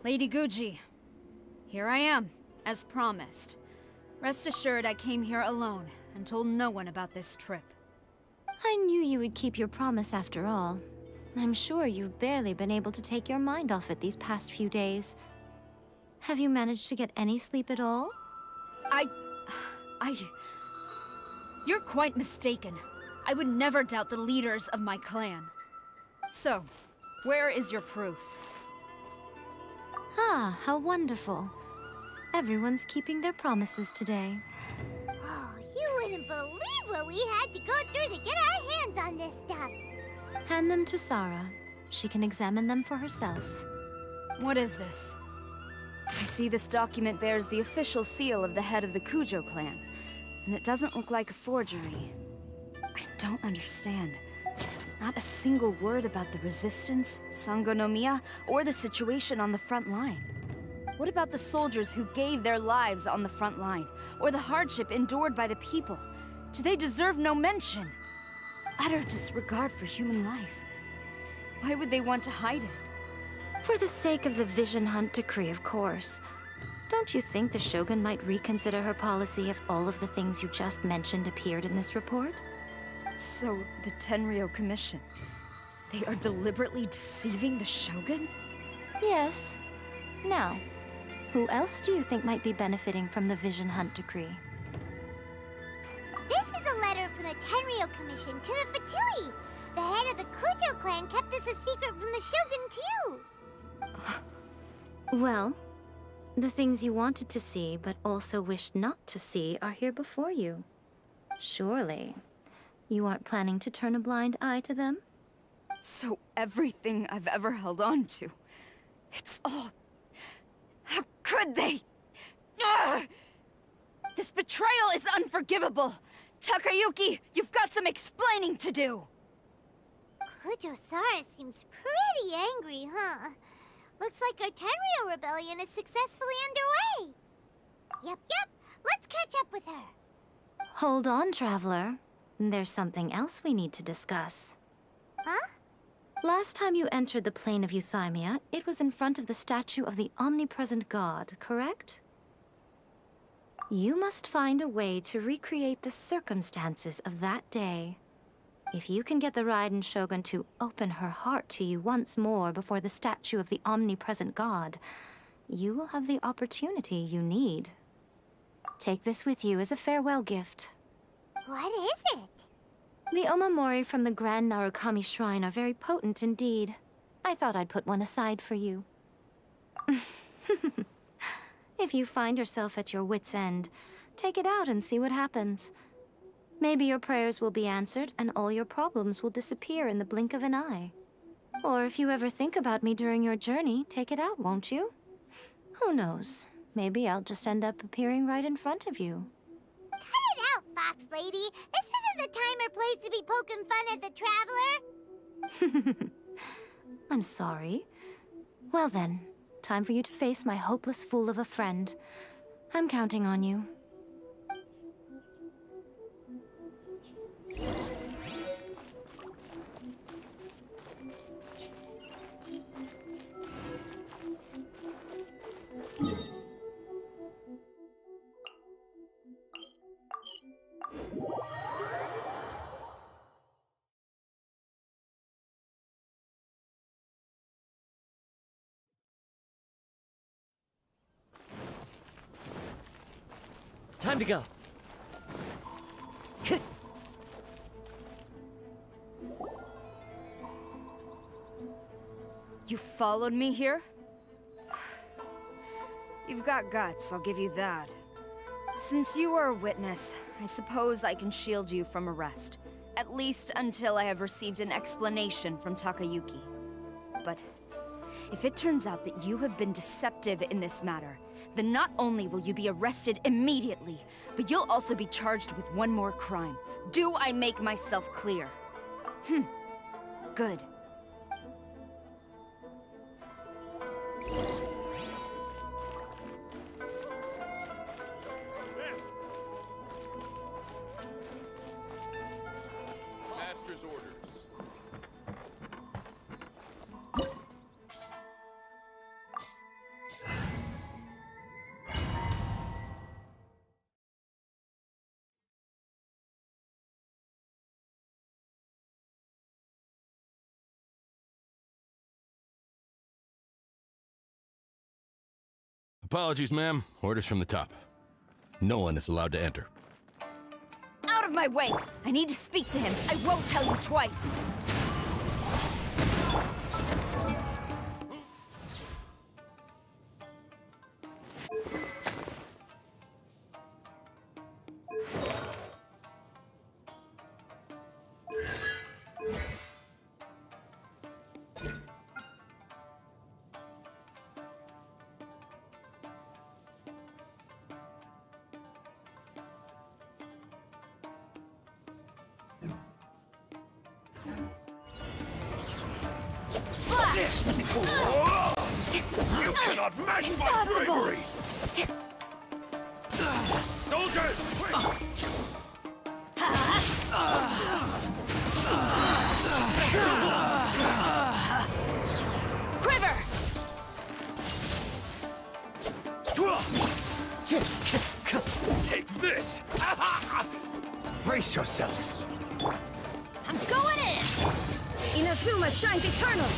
Lady Guji, here I am, as promised. Rest assured I came here alone and told no one about this trip. I knew you would keep your promise after all. I'm sure you've barely been able to take your mind off it these past few days. Have you managed to get any sleep at all? You're quite mistaken. I would never doubt the leaders of my clan. So, where is your proof? Ah, how wonderful. Everyone's keeping their promises today. Oh, you wouldn't believe what we had to go through to get our hands on this stuff. Hand them to Sarah. She can examine them for herself. What is this? I see this document bears the official seal of the head of the Kujo clan, and it doesn't look like a forgery. I don't understand. Not a single word about the resistance, Sangonomiya, or the situation on the front line. What about the soldiers who gave their lives on the front line, or the hardship endured by the people? Do they deserve no mention? Utter disregard for human life. Why would they want to hide it? For the sake of the Vision Hunt decree, of course. Don't you think the Shogun might reconsider her policy if all of the things you just mentioned appeared in this report? So, the Tenryou Commission, they are deliberately deceiving the Shogun? Yes. Now, who else do you think might be benefiting from the Vision Hunt decree? This is a letter from the Tenryou Commission to the Fatui. The head of the Kujo clan kept this a secret from the Shogun, too. Well, the things you wanted to see but also wished not to see are here before you. Surely, you aren't planning to turn a blind eye to them? So everything I've ever held on to, it's all... How could they? Ugh! This betrayal is unforgivable! Takayuki, you've got some explaining to do! Kujo-Sara seems pretty angry, huh? Looks like our Tenryou rebellion is successfully underway. Yep. Let's catch up with her. Hold on, Traveler. There's something else we need to discuss. Huh? Last time you entered the plane of Euthymia, it was in front of the statue of the omnipresent god, correct? You must find a way to recreate the circumstances of that day. If you can get the Raiden Shogun to open her heart to you once more before the statue of the omnipresent god, you will have the opportunity you need. Take this with you as a farewell gift. What is it? The Omamori from the Grand Narukami Shrine are very potent indeed. I thought I'd put one aside for you. If you find yourself at your wit's end, take it out and see what happens. Maybe your prayers will be answered and all your problems will disappear in the blink of an eye. Or if you ever think about me during your journey, take it out, won't you? Who knows? Maybe I'll just end up appearing right in front of you. Cut it out, Fox Lady. This isn't the time or place to be poking fun at the Traveler. I'm sorry. Well then, time for you to face my hopeless fool of a friend. I'm counting on you. Time to go. You followed me here? You've got guts, I'll give you that. Since you are a witness, I suppose I can shield you from arrest. At least until I have received an explanation from Takayuki. But if it turns out that you have been deceptive in this matter, then not only will you be arrested immediately, but you'll also be charged with one more crime. Do I make myself clear? Good. Master's orders. Apologies, ma'am. Orders from the top. No one is allowed to enter. Out of my way! I need to speak to him. I won't tell you twice. You cannot match my bravery! Soldiers! Quiver! Take this! Brace yourself! I'm going in! Inazuma shines eternal!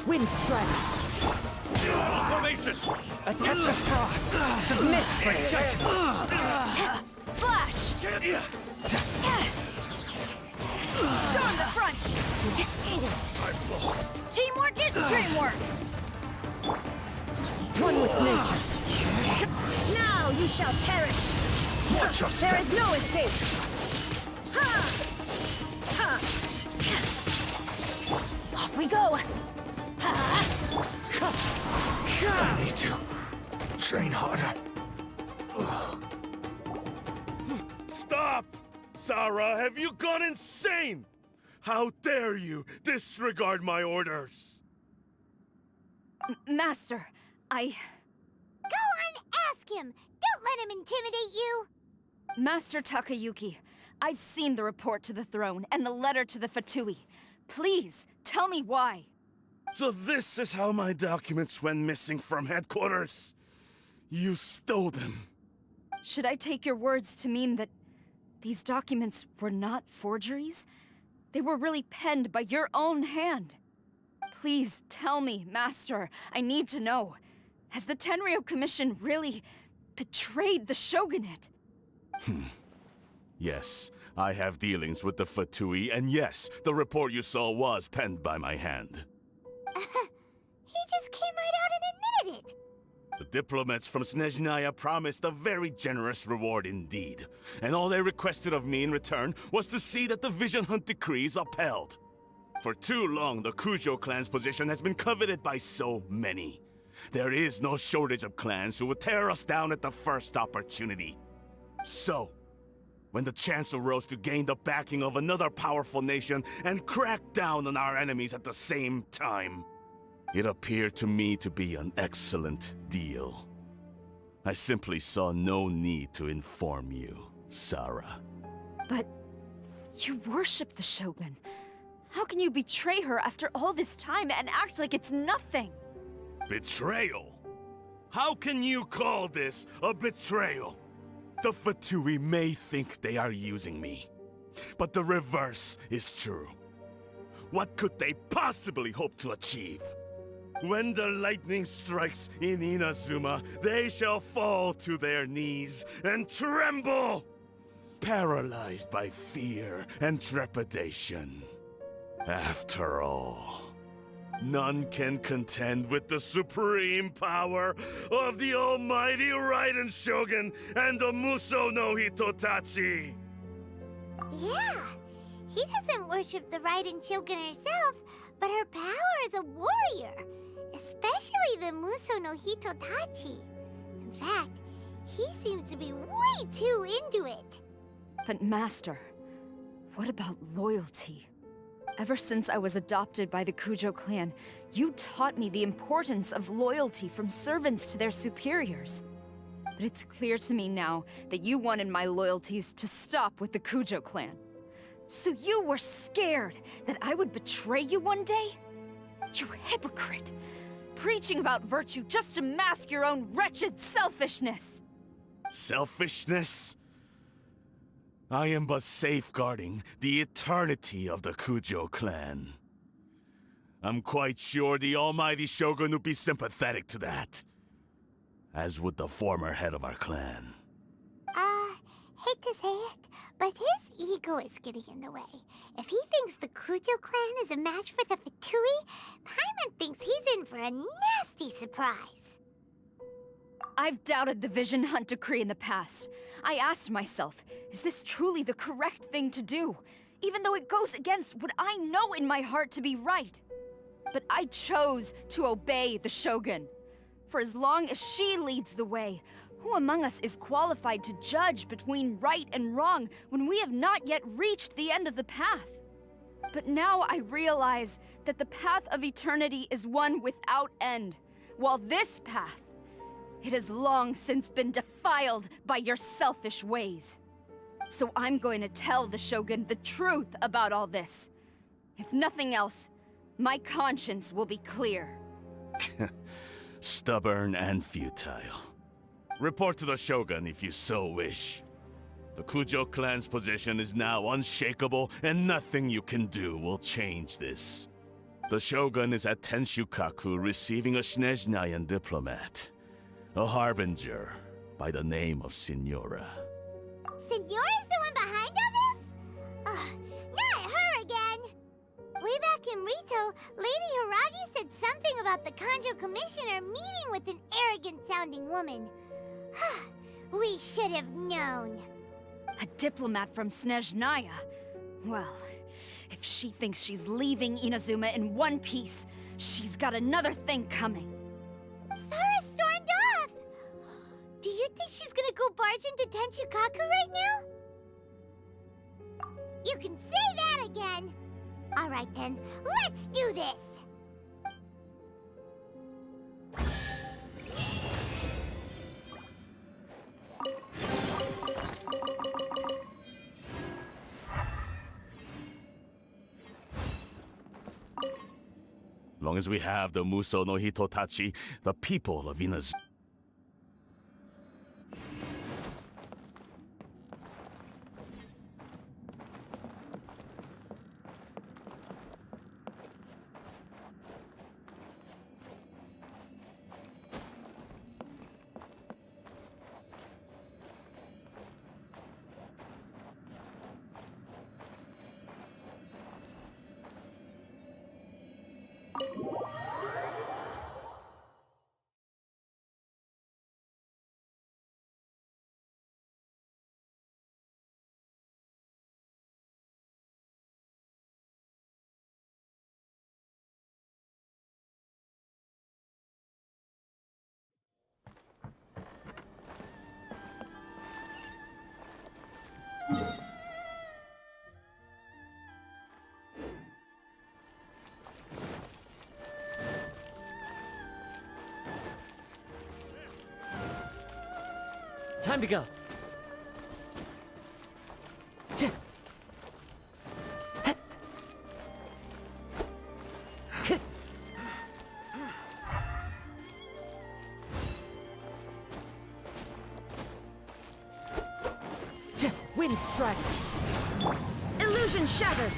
Wind strike. Formation! A touch of frost. Submit for judgment. Flash! Storm the front! I've lost! Teamwork is dreamwork! One with nature. Now you shall perish! Watch your There step! is no escape! Ha! Ha! Off we go! Ha! I need to train harder. Stop! Sarah, have you gone insane? How dare you disregard my orders? Master, Go on, ask him! Don't let him intimidate you! Master Takayuki, I've seen the report to the throne and the letter to the Fatui. Please, tell me why. So this is how my documents went missing from headquarters? You stole them. Should I take your words to mean that these documents were not forgeries? They were really penned by your own hand. Please tell me, Master. I need to know. Has the Tenryo Commission really betrayed the Shogunate? Yes, I have dealings with the Fatui, and yes, the report you saw was penned by my hand. He just came right out and admitted it! The diplomats from Snezhnaya promised a very generous reward indeed, and all they requested of me in return was to see that the Vision Hunt decree is upheld. For too long, the Kujo clan's position has been coveted by so many. There is no shortage of clans who would tear us down at the first opportunity. So, when the chance arose to gain the backing of another powerful nation and crack down on our enemies at the same time, it appeared to me to be an excellent deal. I simply saw no need to inform you, Sarah. But you worship the Shogun. How can you betray her after all this time and act like it's nothing? Betrayal? How can you call this a betrayal? The Fatui may think they are using me, but the reverse is true. What could they possibly hope to achieve? When the lightning strikes in Inazuma, they shall fall to their knees and tremble, paralyzed by fear and trepidation. After all, none can contend with the supreme power of the almighty Raiden Shogun and the Muso no Hitotachi! Yeah, he doesn't worship the Raiden Shogun herself, but her power as a warrior, especially the Muso no Hitotachi. In fact, he seems to be way too into it. But Master, what about loyalty? Ever since I was adopted by the Kujo clan, you taught me the importance of loyalty from servants to their superiors. But it's clear to me now that you wanted my loyalties to stop with the Kujo clan. So you were scared that I would betray you one day? You hypocrite! Preaching about virtue just to mask your own wretched selfishness! Selfishness? I am but safeguarding the eternity of the Kujo clan. I'm quite sure the almighty Shogun would be sympathetic to that. As would the former head of our clan. Hate to say it, but his ego is getting in the way. If he thinks the Kujo clan is a match for the Fatui, Paimon thinks he's in for a nasty surprise. I've doubted the Vision Hunt decree in the past. I asked myself, is this truly the correct thing to do? Even though it goes against what I know in my heart to be right. But I chose to obey the Shogun. For as long as she leads the way, who among us is qualified to judge between right and wrong when we have not yet reached the end of the path? But now I realize that the path of eternity is one without end, while this path, it has long since been defiled by your selfish ways. So I'm going to tell the Shogun the truth about all this. If nothing else, my conscience will be clear. Stubborn and futile. Report to the Shogun if you so wish. The Kujo clan's position is now unshakable, and nothing you can do will change this. The Shogun is at Tenshukaku receiving a Snezhnayan diplomat. A harbinger by the name of Signora. Signora's the one behind all this? Ugh, not her again! Way back in Rito, Lady Hiragi said something about the Kanjo Commissioner meeting with an arrogant-sounding woman. We should have known. A diplomat from Snezhnaya? Well, if she thinks she's leaving Inazuma in one piece, she's got another thing coming. Sora stormed off! Do you think she's gonna go barge into Tenshukaku right now? You can say that again! Alright then, let's do this! Long as we have the Muso no Hitotachi, the people of Inazuma. Time to go. Wind strike. Illusion shattered!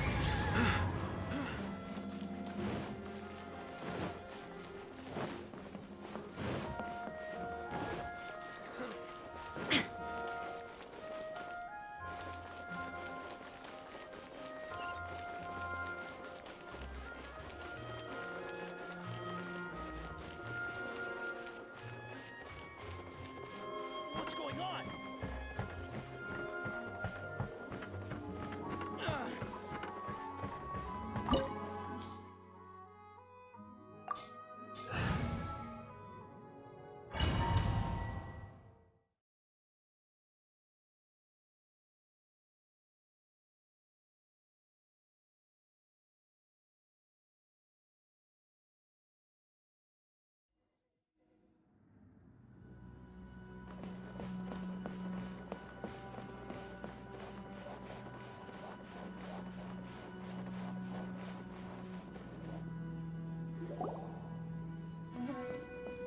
What's going on?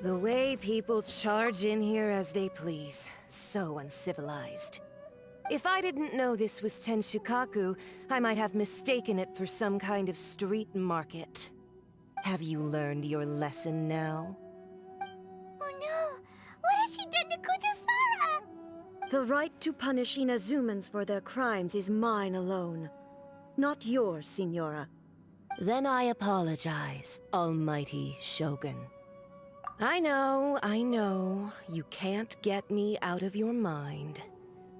The way people charge in here as they please. So uncivilized. If I didn't know this was Tenshukaku, I might have mistaken it for some kind of street market. Have you learned your lesson now? Oh no! What has she done to Kujusara? The right to punish Inazumans for their crimes is mine alone. Not yours, Signora. Then I apologize, Almighty Shogun. I know, you can't get me out of your mind.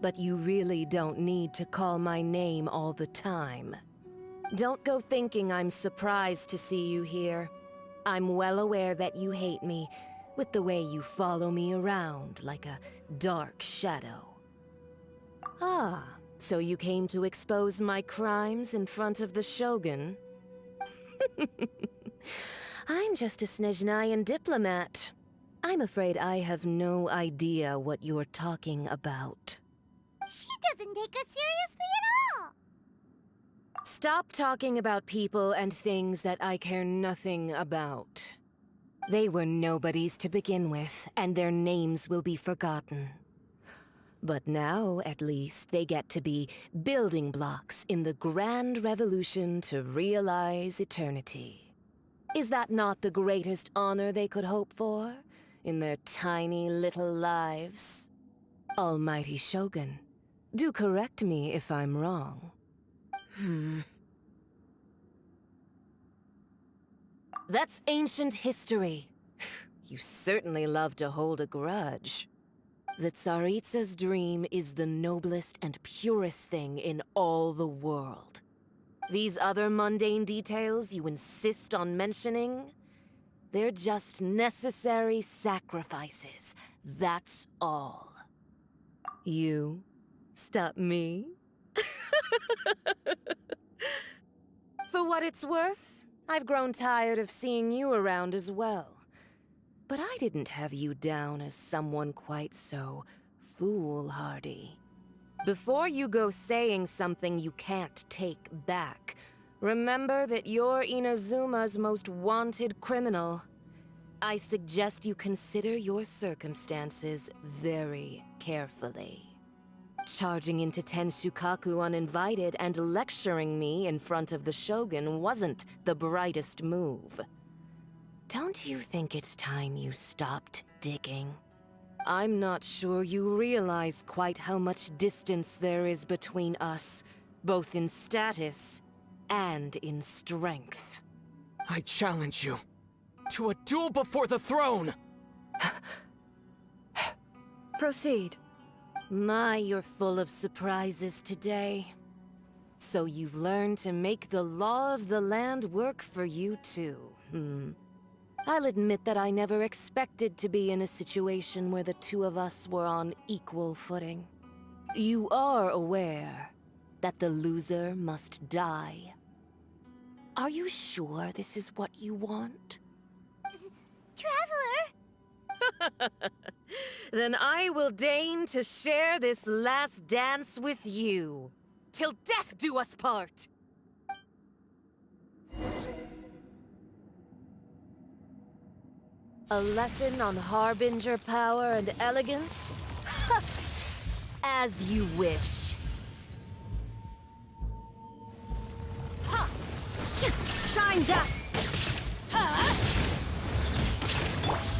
But you really don't need to call my name all the time. Don't go thinking I'm surprised to see you here. I'm well aware that you hate me, with the way you follow me around like a dark shadow. Ah, so you came to expose my crimes in front of the Shogun? I'm just a Snezhnayan diplomat. I'm afraid I have no idea what you're talking about. She doesn't take us seriously at all! Stop talking about people and things that I care nothing about. They were nobodies to begin with, and their names will be forgotten. But now, at least, they get to be building blocks in the grand revolution to realize eternity. Is that not the greatest honor they could hope for in their tiny little lives? Almighty Shogun, do correct me if I'm wrong. That's ancient history. You certainly love to hold a grudge. The Tsaritsa's dream is the noblest and purest thing in all the world. These other mundane details you insist on mentioning, they're just necessary sacrifices. That's all. You stop me? For what it's worth, I've grown tired of seeing you around as well. But I didn't have you down as someone quite so foolhardy. Before you go saying something you can't take back, remember that you're Inazuma's most wanted criminal. I suggest you consider your circumstances very carefully. Charging into Tenshukaku uninvited and lecturing me in front of the Shogun wasn't the brightest move. Don't you think it's time you stopped digging? I'm not sure you realize quite how much distance there is between us, both in status and in strength. I challenge you to a duel before the throne! Proceed. My, you're full of surprises today. So you've learned to make the law of the land work for you too, I'll admit that I never expected to be in a situation where the two of us were on equal footing. You are aware that the loser must die. Are you sure this is what you want? Traveler! Then I will deign to share this last dance with you. Till death do us part! A lesson on Harbinger power and elegance? As you wish. Shine down!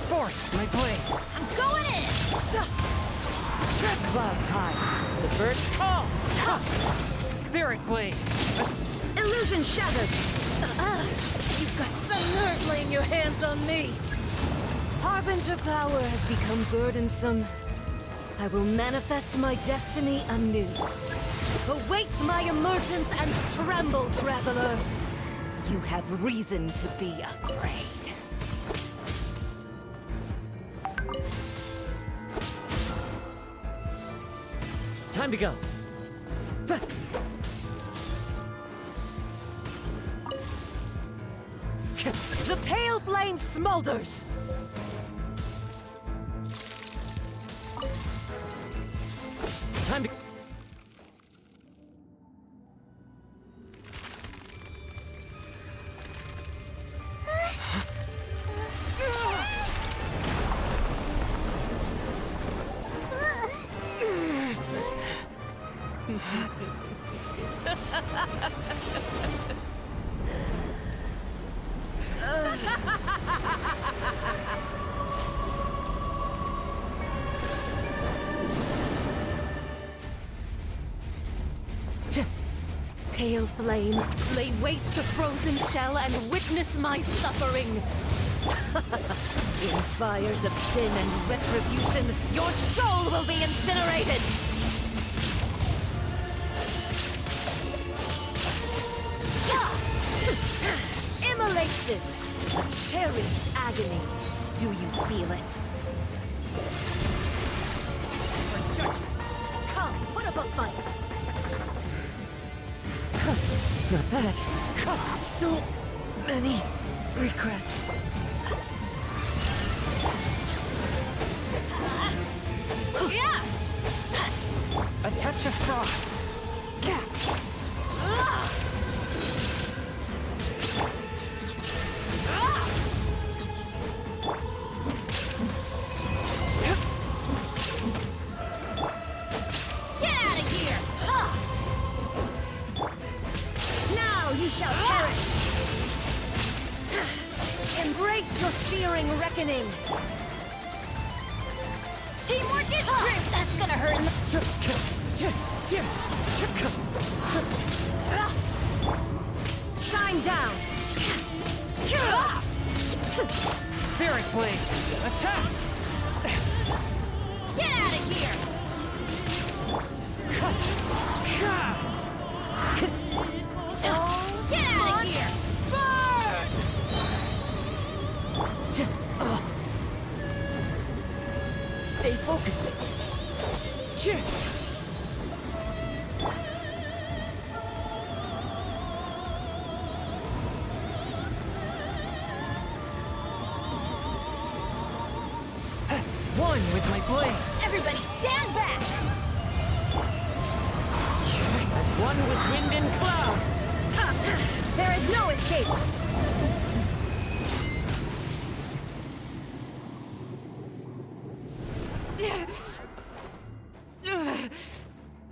Forth, my blade! I'm going in! Set clouds high! The birds call! Spirit blade! Illusion shattered! You've got some nerve laying your hands on me! Harbinger power has become burdensome. I will manifest my destiny anew. Await my emergence and tremble, traveler! You have reason to be afraid. Time to go! The pale flame smolders! Time to... Pale flame, lay waste to frozen shell and witness my suffering. In fires of sin and retribution, your soul will be incinerated! Immolation! A cherished agony. Do you feel it? Come, put up a fight! Not bad. So many regrets. Yeah! A touch of frost. Get out of here! Now you shall perish! Embrace your searing reckoning! Teamwork is strength! That's gonna hurt in the... Shine down! Spirit blade. Attack! Get out of here! Get out of here! Stay focused. One with my blade. Everybody stand back! As one with wind and cloud. There is no escape!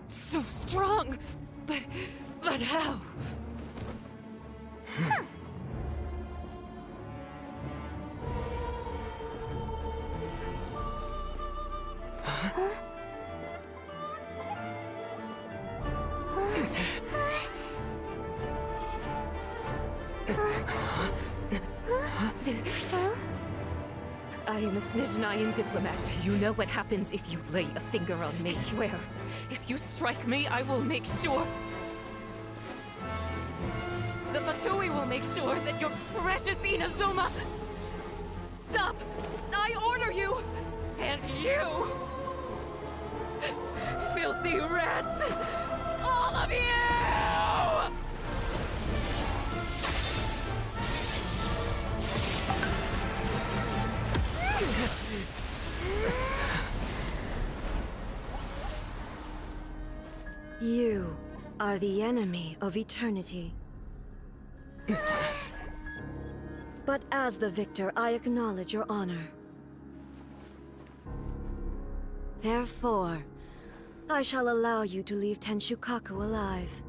So strong, but how? I am a Snezhnayan diplomat. You know what happens if you lay a finger on me. I swear, if you strike me, I will make sure... The Fatui will make sure that your precious Inazuma... Stop! I order you! And you! Filthy rats! All of you! You are the enemy of eternity. But as the victor, I acknowledge your honor. Therefore, I shall allow you to leave Tenshukaku alive.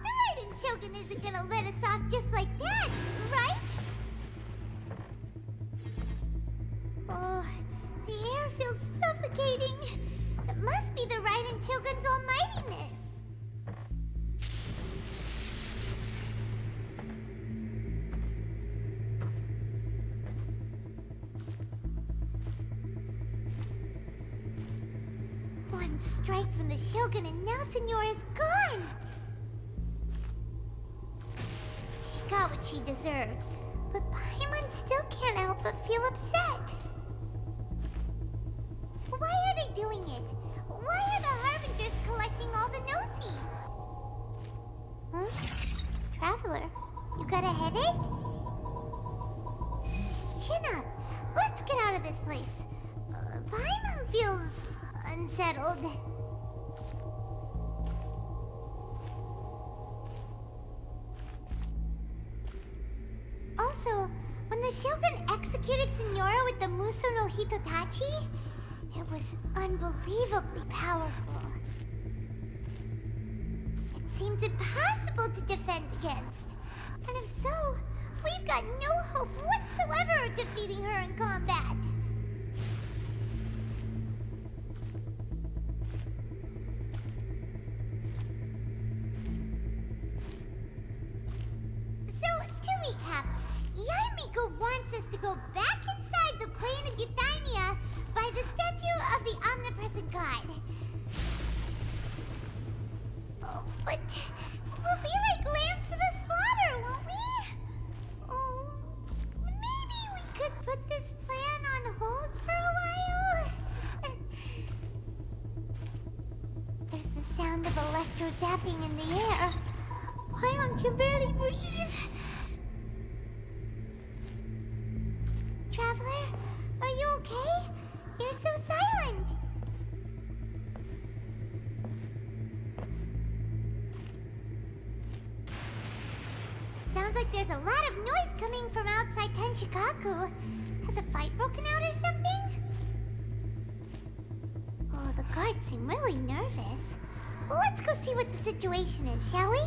The Raiden Shogun isn't gonna let us off just like that, right? Oh, the air feels suffocating. It must be the Raiden Shogun's almightiness. One strike from the Shogun and now Senora's gone! She got what she deserved, but Paimon still can't help but feel upset. Why are they doing it? Why are the Harbingers collecting all the Gnosis? Huh? Traveler, you got a headache? Chin up. Let's get out of this place. Paimon feels unsettled. Also, when the Shogun executed Signora with the Muso no Hitotachi, it was unbelievably powerful. It seems impossible to defend against. And if so, we've got no hope whatsoever of defeating her in combat. So, to recap, Yaemiko wants us to go back inside the plane of Euthymia by the statue of the omnipresent god. Oh, but we'll be like lambs to the slaughter, won't we? Oh, maybe we could put this plan on hold for a while? There's the sound of electro zapping in the air. Paimon can barely breathe. Traveler, are you okay? You're so silent. Sounds like there's a lot of noise coming from outside Tenshikaku. Has a fight broken out or something? Oh, the guards seem really nervous. Well, let's go see what the situation is, shall we?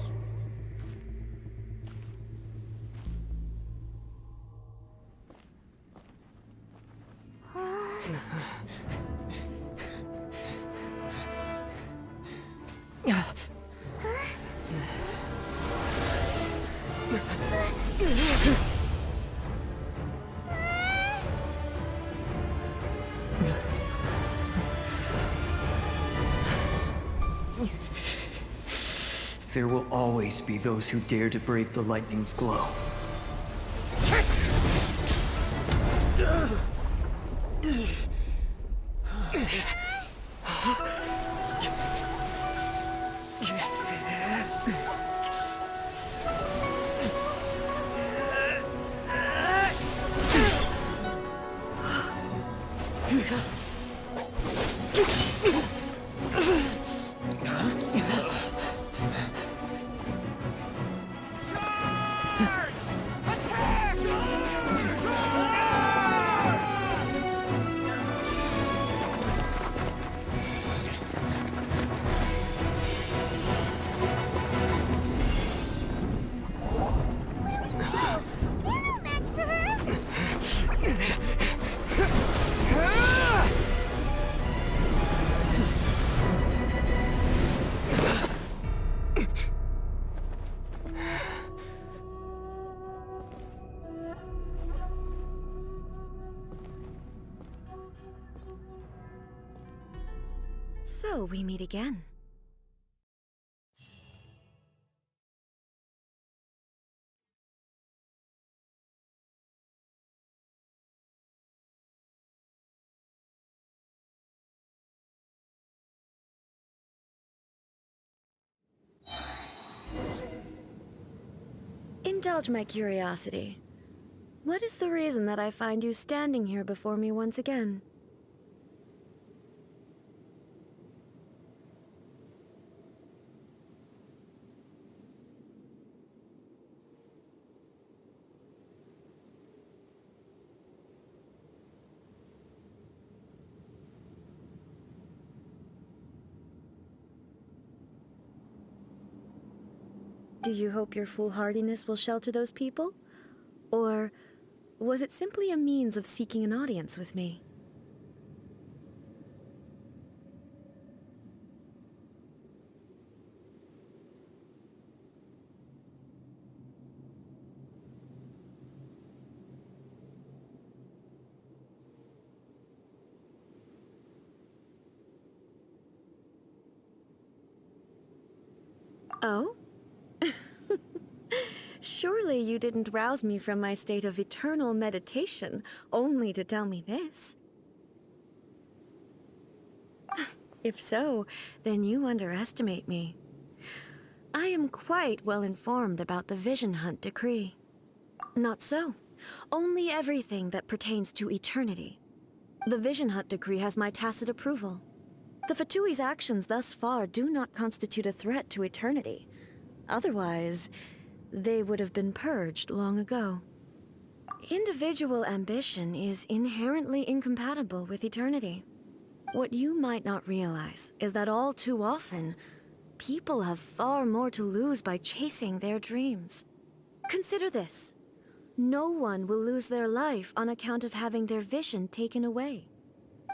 There will always be those who dare to brave the lightning's glow. So we meet again. Indulge my curiosity. What is the reason that I find you standing here before me once again? Do you hope your foolhardiness will shelter those people? Or was it simply a means of seeking an audience with me? Oh? Surely you didn't rouse me from my state of eternal meditation only to tell me this. If so, then you underestimate me. I am quite well informed about the Vision Hunt decree. Not so. Only everything that pertains to eternity. The Vision Hut decree has my tacit approval. The Fatui's actions thus far do not constitute a threat to eternity. Otherwise, they would have been purged long ago. Individual ambition is inherently incompatible with eternity. What you might not realize is that all too often, people have far more to lose by chasing their dreams. Consider this. No one will lose their life on account of having their vision taken away.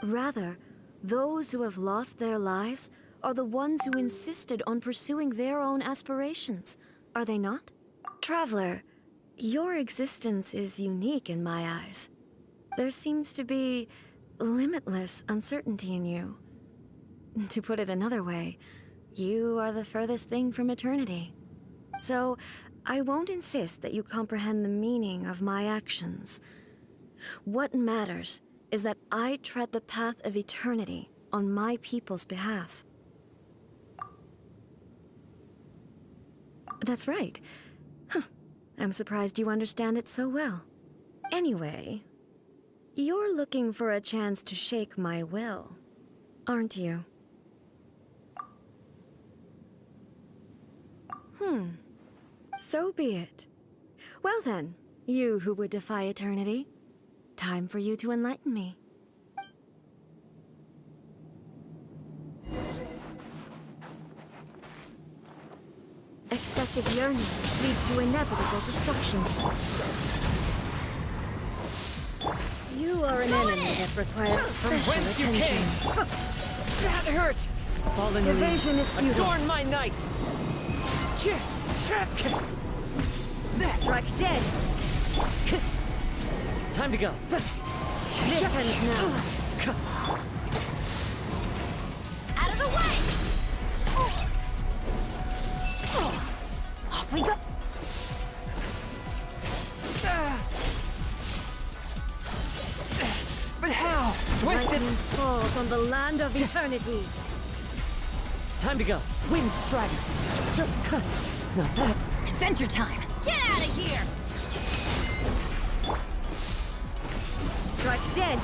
Rather, those who have lost their lives are the ones who insisted on pursuing their own aspirations, are they not? Traveler, your existence is unique in my eyes. There seems to be limitless uncertainty in you. To put it another way, you are the furthest thing from eternity. So, I won't insist that you comprehend the meaning of my actions. What matters is that I tread the path of eternity on my people's behalf. That's right. Huh. I'm surprised you understand it so well. Anyway, you're looking for a chance to shake my will, aren't you? So be it. Well then, you who would defy eternity, time for you to enlighten me. Excessive yearning leads to inevitable destruction. You are an enemy that requires special whence you attention. came. That hurts! Fallen Evasion leaves is futile. adorn my night! Strike dead! Time to go. This ends now. Out of the way! Off we go! But how? Swift Lightning falls on the land of eternity. Time to go. Wind strike. Not bad. Adventure time! Get out of here! Strike dead!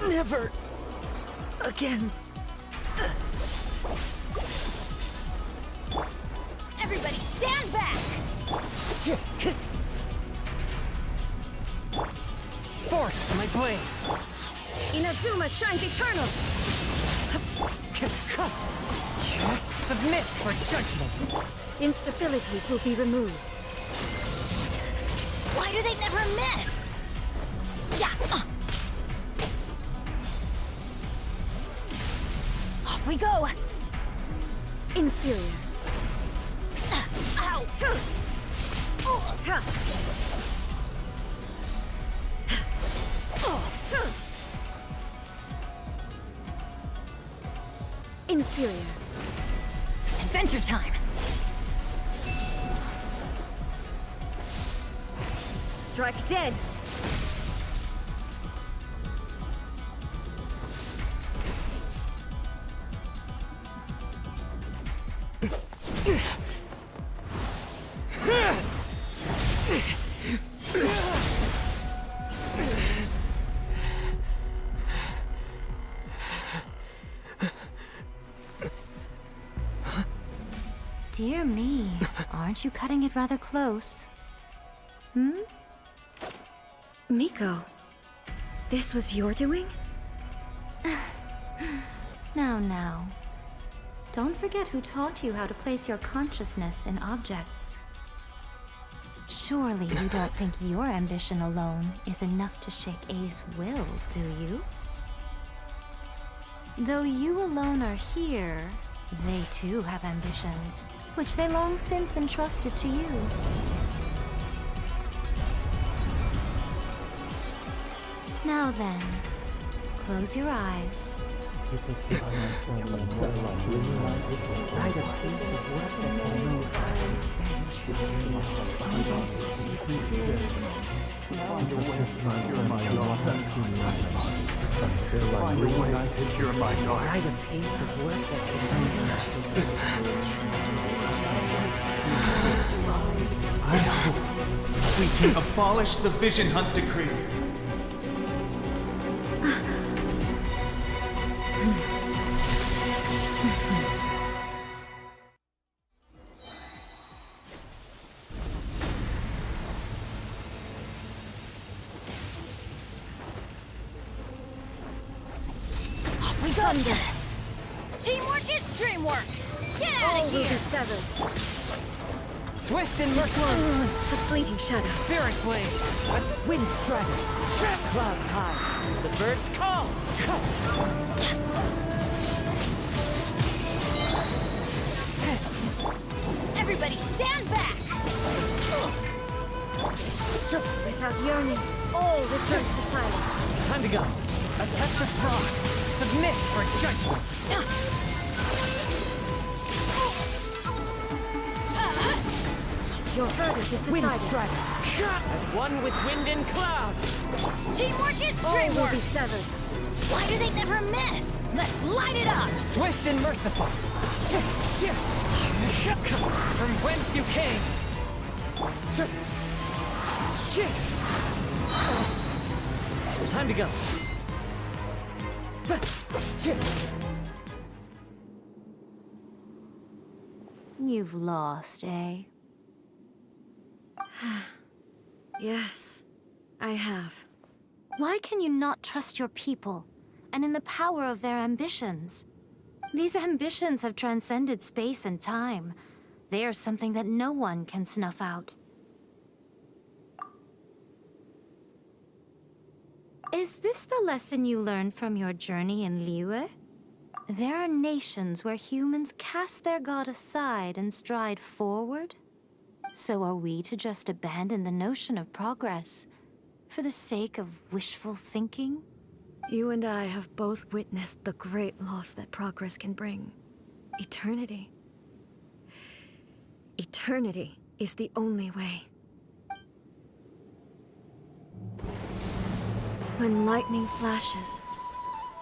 Never again. Everybody stand back! Force my blade. Inazuma shines eternal! Submit for judgment. Instabilities will be removed. Why do they never miss? Yeah! Off we go! Inferior. Ow! Inferior. Adventure time! Strike dead! Dear me, aren't you cutting it rather close? Miko, this was your doing? Now. Don't forget who taught you how to place your consciousness in objects. Surely you don't think your ambition alone is enough to shake A's will, do you? Though you alone are here, they too have ambitions, which they long since entrusted to you. Now then, close your eyes. Write a piece of work that can I hope We can abolish the Vision Hunt Decree. We thunder! Teamwork is dreamwork! Get out of here! severed. Swift and merciful. The fleeting shadow. Spirit Blade. Wind Strike. Clouds high. The birds call. Everybody stand back! Without yearning, all returns to silence. Time to go. A touch of frost. Submit for judgment. Your verdict is Wind decided. Strider. As one with wind and cloud. Teamwork is All will dreamwork! be severed. Why do they never miss? Let's light it up! Swift and merciful. From whence you came. Time to go. You've lost, eh? Yes, I have. Why can you not trust your people, and in the power of their ambitions? These ambitions have transcended space and time. They are something that no one can snuff out. Is this the lesson you learned from your journey in Liyue? There are nations where humans cast their god aside and stride forward. So are we to just abandon the notion of progress for the sake of wishful thinking? You and I have both witnessed the great loss that progress can bring. Eternity. Eternity is the only way. When lightning flashes,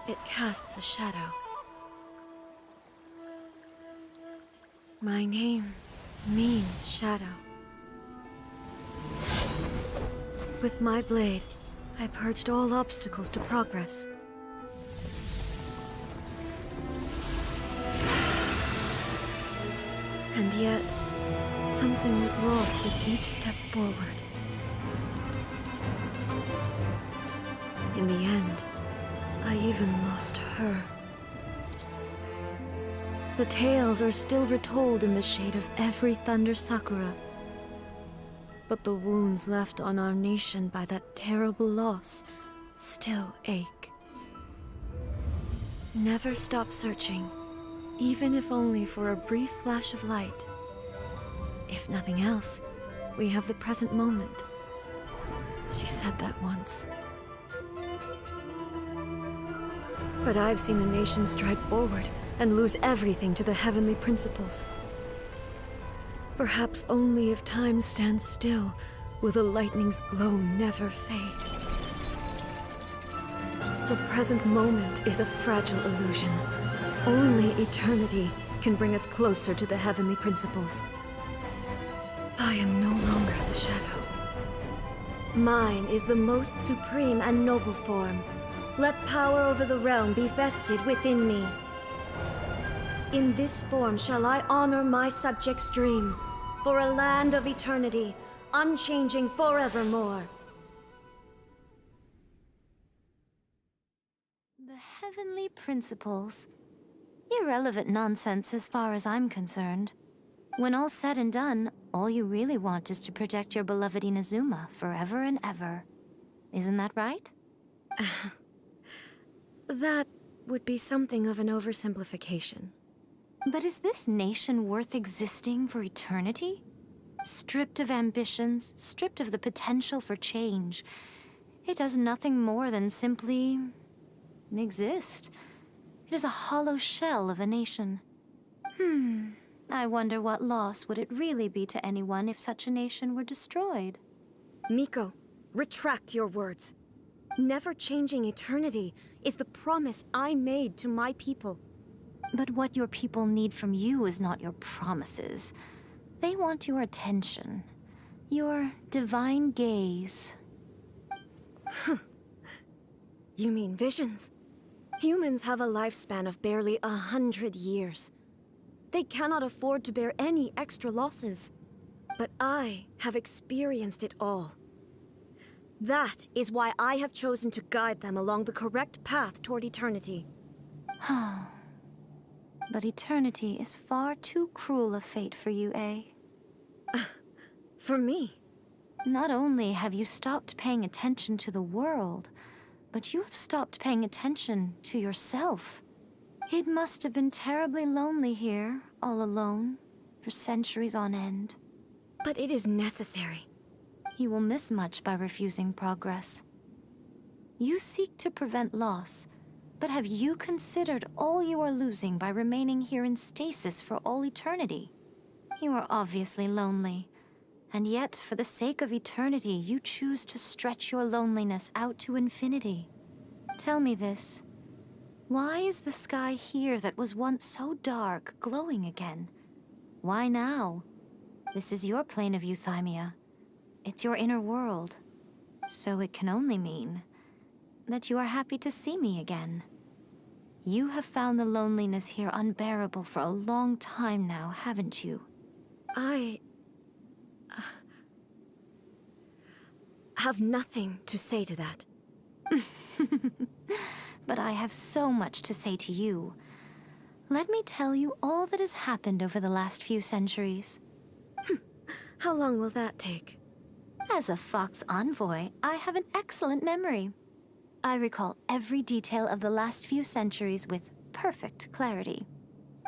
it casts a shadow. My name means shadow. With my blade, I purged all obstacles to progress. And yet, something was lost with each step forward. In the end, I even lost her. The tales are still retold in the shade of every Thunder Sakura. But the wounds left on our nation by that terrible loss still ache. Never stop searching, even if only for a brief flash of light. If nothing else, we have the present moment. She said that once. But I've seen a nation stride forward and lose everything to the heavenly principles. Perhaps only if time stands still will the lightning's glow never fade. The present moment is a fragile illusion. Only eternity can bring us closer to the heavenly principles. I am no longer the shadow. Mine is the most supreme and noble form. Let power over the realm be vested within me. In this form shall I honor my subjects' dream, for a land of eternity, unchanging forevermore. The heavenly principles. Irrelevant nonsense as far as I'm concerned. When all's said and done, all you really want is to protect your beloved Inazuma forever and ever. Isn't that right? That would be something of an oversimplification. But is this nation worth existing for eternity? Stripped of ambitions, stripped of the potential for change, it does nothing more than simply exist. It is a hollow shell of a nation. I wonder what loss would it really be to anyone if such a nation were destroyed? Miko, retract your words. Never changing eternity is the promise I made to my people. But what your people need from you is not your promises. They want your attention. Your divine gaze. You mean visions? Humans have a lifespan of barely 100 years. They cannot afford to bear any extra losses. But I have experienced it all. That is why I have chosen to guide them along the correct path toward eternity. But eternity is far too cruel a fate for you, eh? For me? Not only have you stopped paying attention to the world, but you have stopped paying attention to yourself. It must have been terribly lonely here, all alone, for centuries on end. But it is necessary. You will miss much by refusing progress. You seek to prevent loss, but have you considered all you are losing by remaining here in stasis for all eternity? You are obviously lonely, and yet for the sake of eternity, you choose to stretch your loneliness out to infinity. Tell me this. Why is the sky here that was once so dark glowing again? Why now? This is your plane of euthymia. It's your inner world. So it can only mean that you are happy to see me again. You have found the loneliness here unbearable for a long time now, haven't you? I have nothing to say to that. But I have so much to say to you. Let me tell you all that has happened over the last few centuries. How long will that take? As a Fox envoy, I have an excellent memory. I recall every detail of the last few centuries with perfect clarity.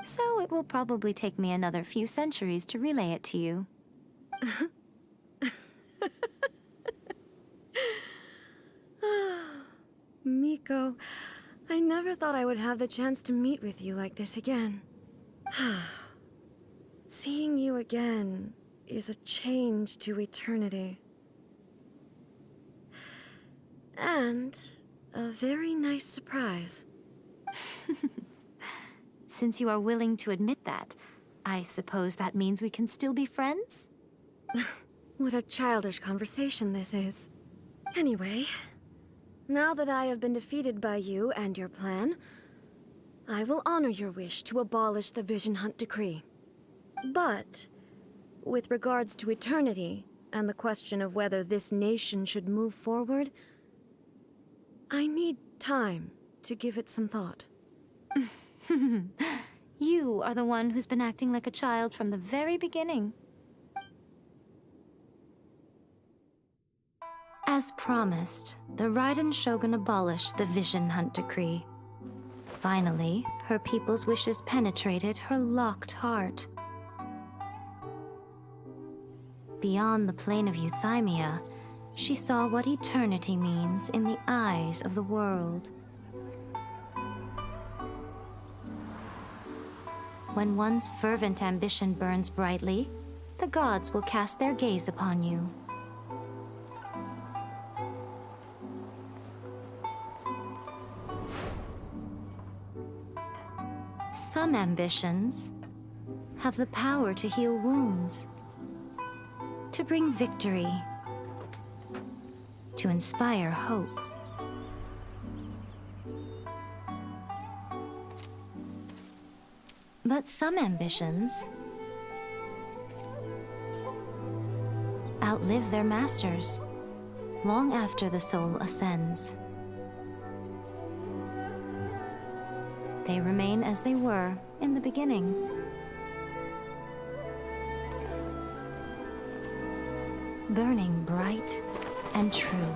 So it will probably take me another few centuries to relay it to you. Miko, I never thought I would have the chance to meet with you like this again. Seeing you again is a change to eternity. And a very nice surprise. Since you are willing to admit that, I suppose that means we can still be friends? What a childish conversation this is. Anyway, now that I have been defeated by you and your plan, I will honor your wish to abolish the Vision Hunt Decree. But, with regards to eternity, and the question of whether this nation should move forward, I need time to give it some thought. You are the one who's been acting like a child from the very beginning. As promised, the Raiden Shogun abolished the Vision Hunt Decree. Finally, her people's wishes penetrated her locked heart. Beyond the plane of euthymia, she saw what eternity means in the eyes of the world. When one's fervent ambition burns brightly, the gods will cast their gaze upon you. Some ambitions have the power to heal wounds, to bring victory, to inspire hope. But some ambitions outlive their masters long after the soul ascends. They remain as they were in the beginning. Burning bright and true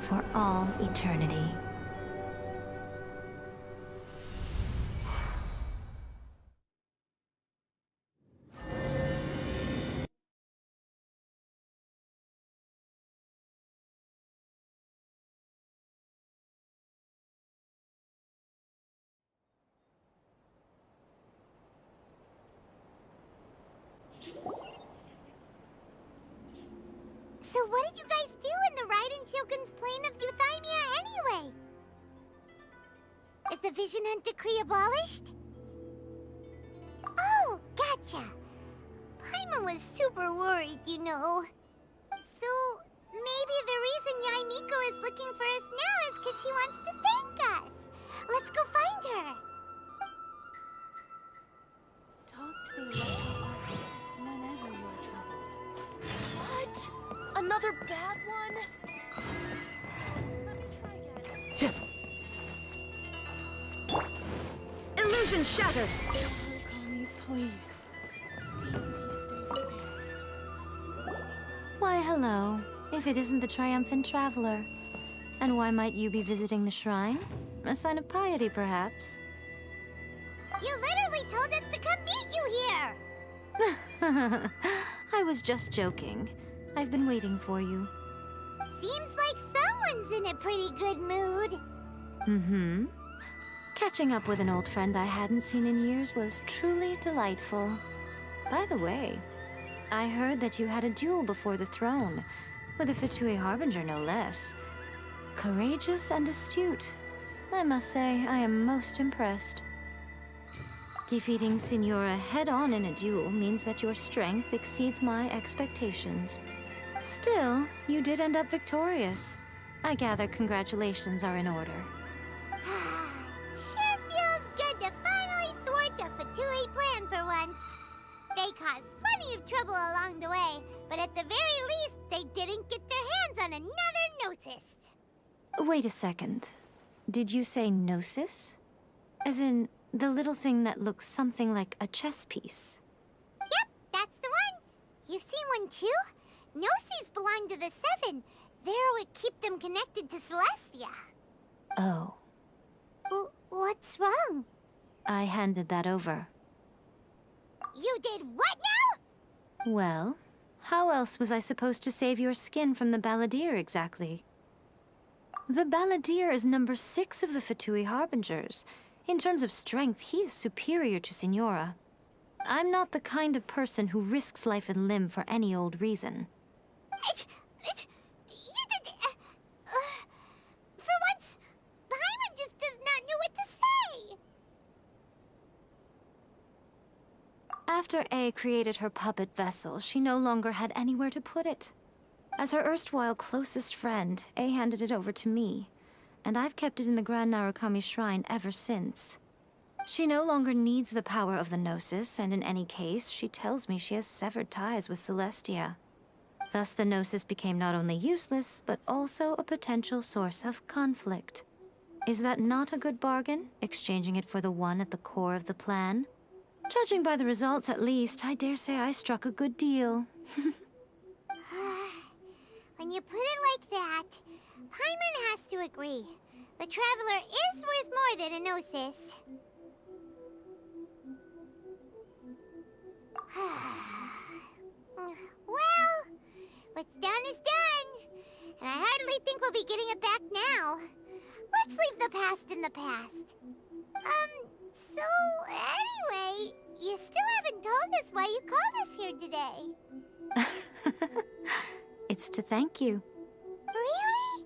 for all eternity. So what did you guys do in the Raiden Shogun's plane of euthymia anyway? Is the Vision Hunt Decree abolished? Oh, gotcha. Paimon Paimon was super worried, you know. So, maybe the reason Yae Miko is looking for us now is because she wants to thank us. Let's go find her. Talk to the electro archives whenever you're troubled. What? Another bad one? Let me try again. Illusion shattered! Kami, please. See that he stays safe. Why, hello. If it isn't the triumphant traveler. And why might you be visiting the shrine? A sign of piety, perhaps? You literally told us to come meet you here. I was just joking. I've been waiting for you. Seems like someone's in a pretty good mood. Mm-hmm. Catching up with an old friend I hadn't seen in years was truly delightful. By the way, I heard that you had a duel before the throne, with a Fatui Harbinger no less. Courageous and astute. I must say, I am most impressed. Defeating Signora head-on in a duel means that your strength exceeds my expectations. Still, you did end up victorious. I gather congratulations are in order. Sure feels good to finally thwart the Fatui plan for once. They caused plenty of trouble along the way, but at the very least, they didn't get their hands on another Gnosis. Wait a second. Did you say Gnosis? As in, the little thing that looks something like a chess piece? Yep, that's the one. You've seen one too? Gnosis belong to the Seven. They're what keep them connected to Celestia. Oh, What's wrong? I handed that over. You did what now? Well, how else was I supposed to save your skin from the Balladeer exactly? The Balladeer is number 6 of the Fatui Harbingers. In terms of strength, he is superior to Signora. I'm not the kind of person who risks life and limb for any old reason. You did... for once, Paimon just does not know what to say. After A created her puppet vessel, she no longer had anywhere to put it. As her erstwhile closest friend, A handed it over to me, and I've kept it in the Grand Narukami Shrine ever since. She no longer needs the power of the Gnosis, and in any case, she tells me she has severed ties with Celestia. Thus the Gnosis became not only useless, but also a potential source of conflict. Is that not a good bargain, exchanging it for the one at the core of the plan? Judging by the results, at least, I dare say I struck a good deal. When you put it like that, Paimon has to agree. The Traveler is worth more than a Gnosis. Well, what's done is done. And I hardly think we'll be getting it back now. Let's leave the past in the past. So anyway, you still haven't told us why you called us here today. It's to thank you. Really?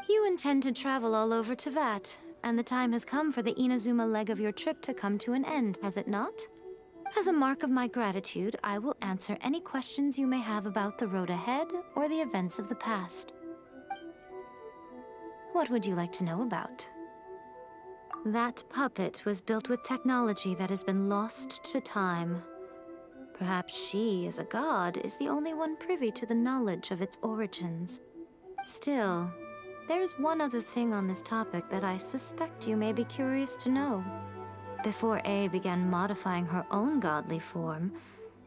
You intend to travel all over Teyvat, and the time has come for the Inazuma leg of your trip to come to an end, has it not? As a mark of my gratitude, I will answer any questions you may have about the road ahead or the events of the past. What would you like to know about? That puppet was built with technology that has been lost to time. Perhaps she, as a god, is the only one privy to the knowledge of its origins. Still, there is one other thing on this topic that I suspect you may be curious to know. Before A began modifying her own godly form,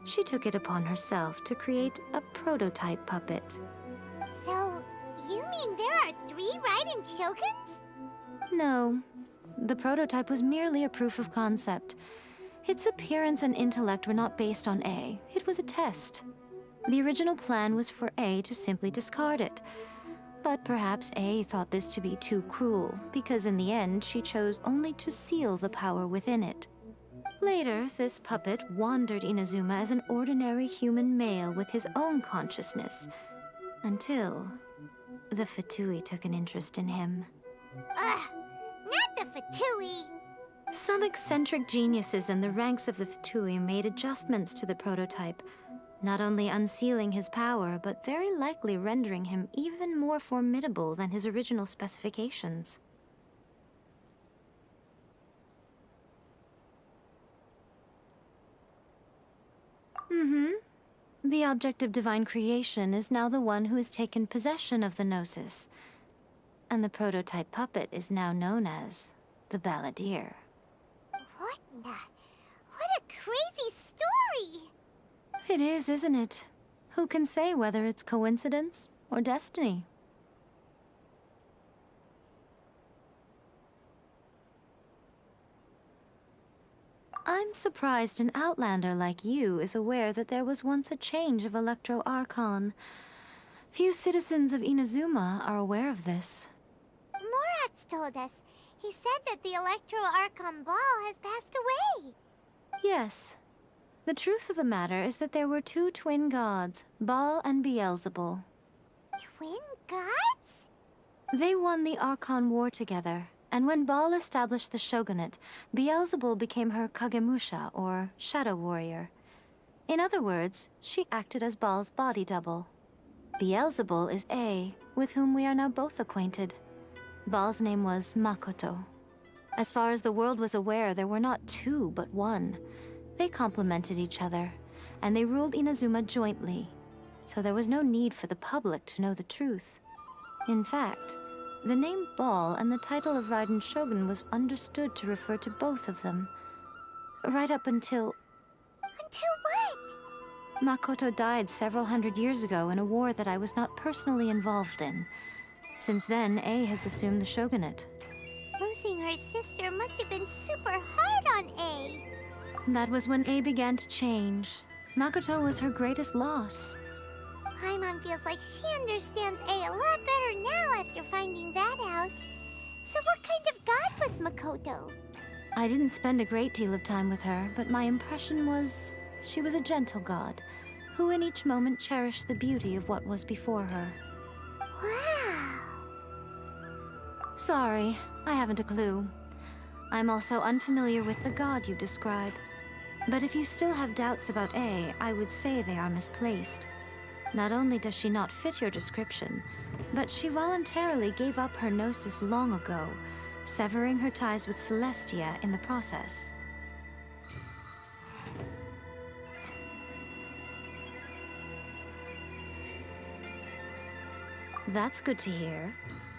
she took it upon herself to create a prototype puppet. So, you mean there are 3 Raiden Shoguns? No, the prototype was merely a proof of concept. Its appearance and intellect were not based on A. It was a test. The original plan was for A to simply discard it. But perhaps A thought this to be too cruel, because in the end she chose only to seal the power within it. Later, this puppet wandered Inazuma as an ordinary human male with his own consciousness, until the Fatui took an interest in him. Ugh, not the Fatui. Some eccentric geniuses in the ranks of the Fatui made adjustments to the prototype, not only unsealing his power, but very likely rendering him even more formidable than his original specifications. The object of divine creation is now the one who has taken possession of the Gnosis, and the prototype puppet is now known as the Balladeer. What a crazy story! It is, isn't it? Who can say whether it's coincidence or destiny? I'm surprised an outlander like you is aware that there was once a change of Electro Archon. Few citizens of Inazuma are aware of this. Morax told us. He said that the Electro Archon Ball has passed away. Yes. The truth of the matter is that there were two twin gods, Baal and Beelzebul. Twin gods? They won the Archon War together, and when Baal established the shogunate, Beelzebul became her Kagemusha, or shadow warrior. In other words, she acted as Baal's body double. Beelzebul is A, with whom we are now both acquainted. Baal's name was Makoto. As far as the world was aware, there were not two, but one. They complemented each other, and they ruled Inazuma jointly, so there was no need for the public to know the truth. In fact, the name Baal and the title of Raiden Shogun was understood to refer to both of them. Right up until... Until what? Makoto died several hundred years ago in a war that I was not personally involved in. Since then, A has assumed the shogunate. Losing her sister must have been super hard on A. That was when A began to change. Makoto was her greatest loss. Paimon feels like she understands A a lot better now after finding that out. So what kind of god was Makoto? I didn't spend a great deal of time with her, but my impression was she was a gentle god, who in each moment cherished the beauty of what was before her. Wow. Sorry, I haven't a clue. I'm also unfamiliar with the god you describe. But if you still have doubts about A, I would say they are misplaced. Not only does she not fit your description, but she voluntarily gave up her gnosis long ago, severing her ties with Celestia in the process. That's good to hear.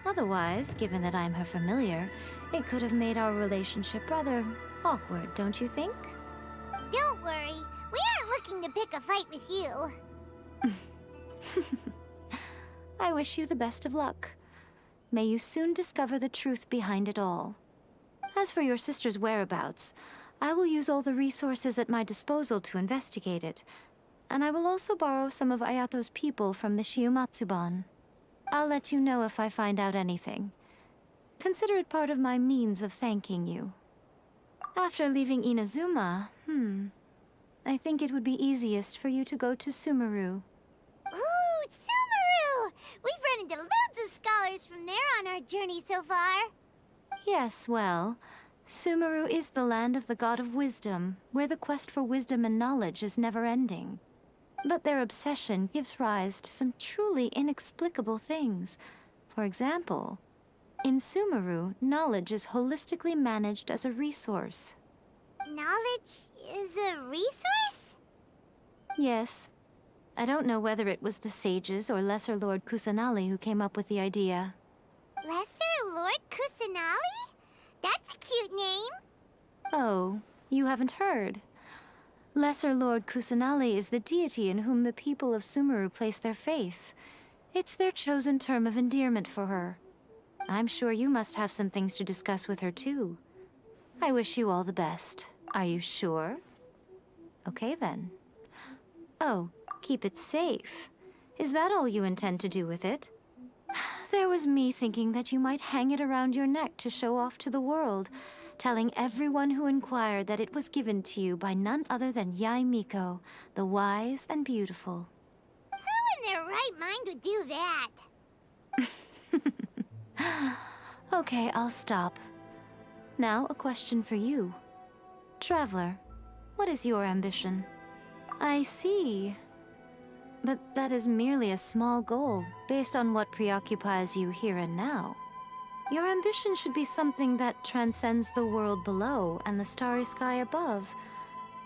Otherwise, given that I'm her familiar, it could have made our relationship rather awkward, don't you think? Don't worry, we aren't looking to pick a fight with you. I wish you the best of luck. May you soon discover the truth behind it all. As for your sister's whereabouts, I will use all the resources at my disposal to investigate it, and I will also borrow some of Ayato's people from the Shiumatsuban. I'll let you know if I find out anything. Consider it part of my means of thanking you. After leaving Inazuma, I think it would be easiest for you to go to Sumeru. Ooh, Sumeru! We've run into loads of scholars from there on our journey so far. Yes, well, Sumeru is the land of the god of wisdom, where the quest for wisdom and knowledge is never-ending. But their obsession gives rise to some truly inexplicable things. For example, in Sumeru, knowledge is holistically managed as a resource. Knowledge is a resource? Yes. I don't know whether it was the sages or Lesser Lord Kusanali who came up with the idea. Lesser Lord Kusanali? That's a cute name. Oh, you haven't heard. Lesser Lord Kusanali is the deity in whom the people of Sumeru place their faith. It's their chosen term of endearment for her. I'm sure you must have some things to discuss with her too. I wish you all the best. Are you sure? Okay then. Oh, keep it safe. Is that all you intend to do with it? There was me thinking that you might hang it around your neck to show off to the world, telling everyone who inquired that it was given to you by none other than Yae Miko, the wise and beautiful. Who in their right mind would do that? Okay, I'll stop. Now, a question for you. Traveler, what is your ambition? I see. But that is merely a small goal, based on what preoccupies you here and now. Your ambition should be something that transcends the world below and the starry sky above.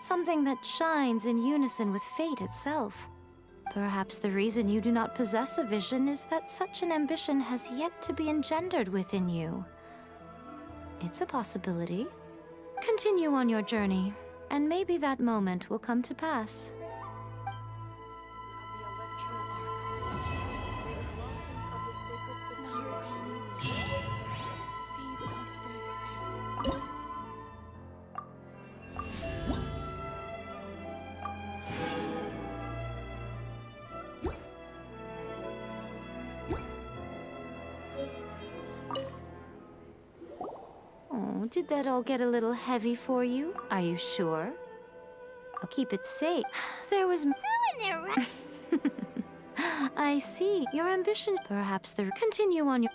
Something that shines in unison with fate itself. Perhaps the reason you do not possess a vision is that such an ambition has yet to be engendered within you. It's a possibility. Continue on your journey, and maybe that moment will come to pass. Oh, did that all get a little heavy for you? Are you sure? I'll keep it safe. There was... Who in their right? I see. Your ambition... Perhaps the... Continue on your...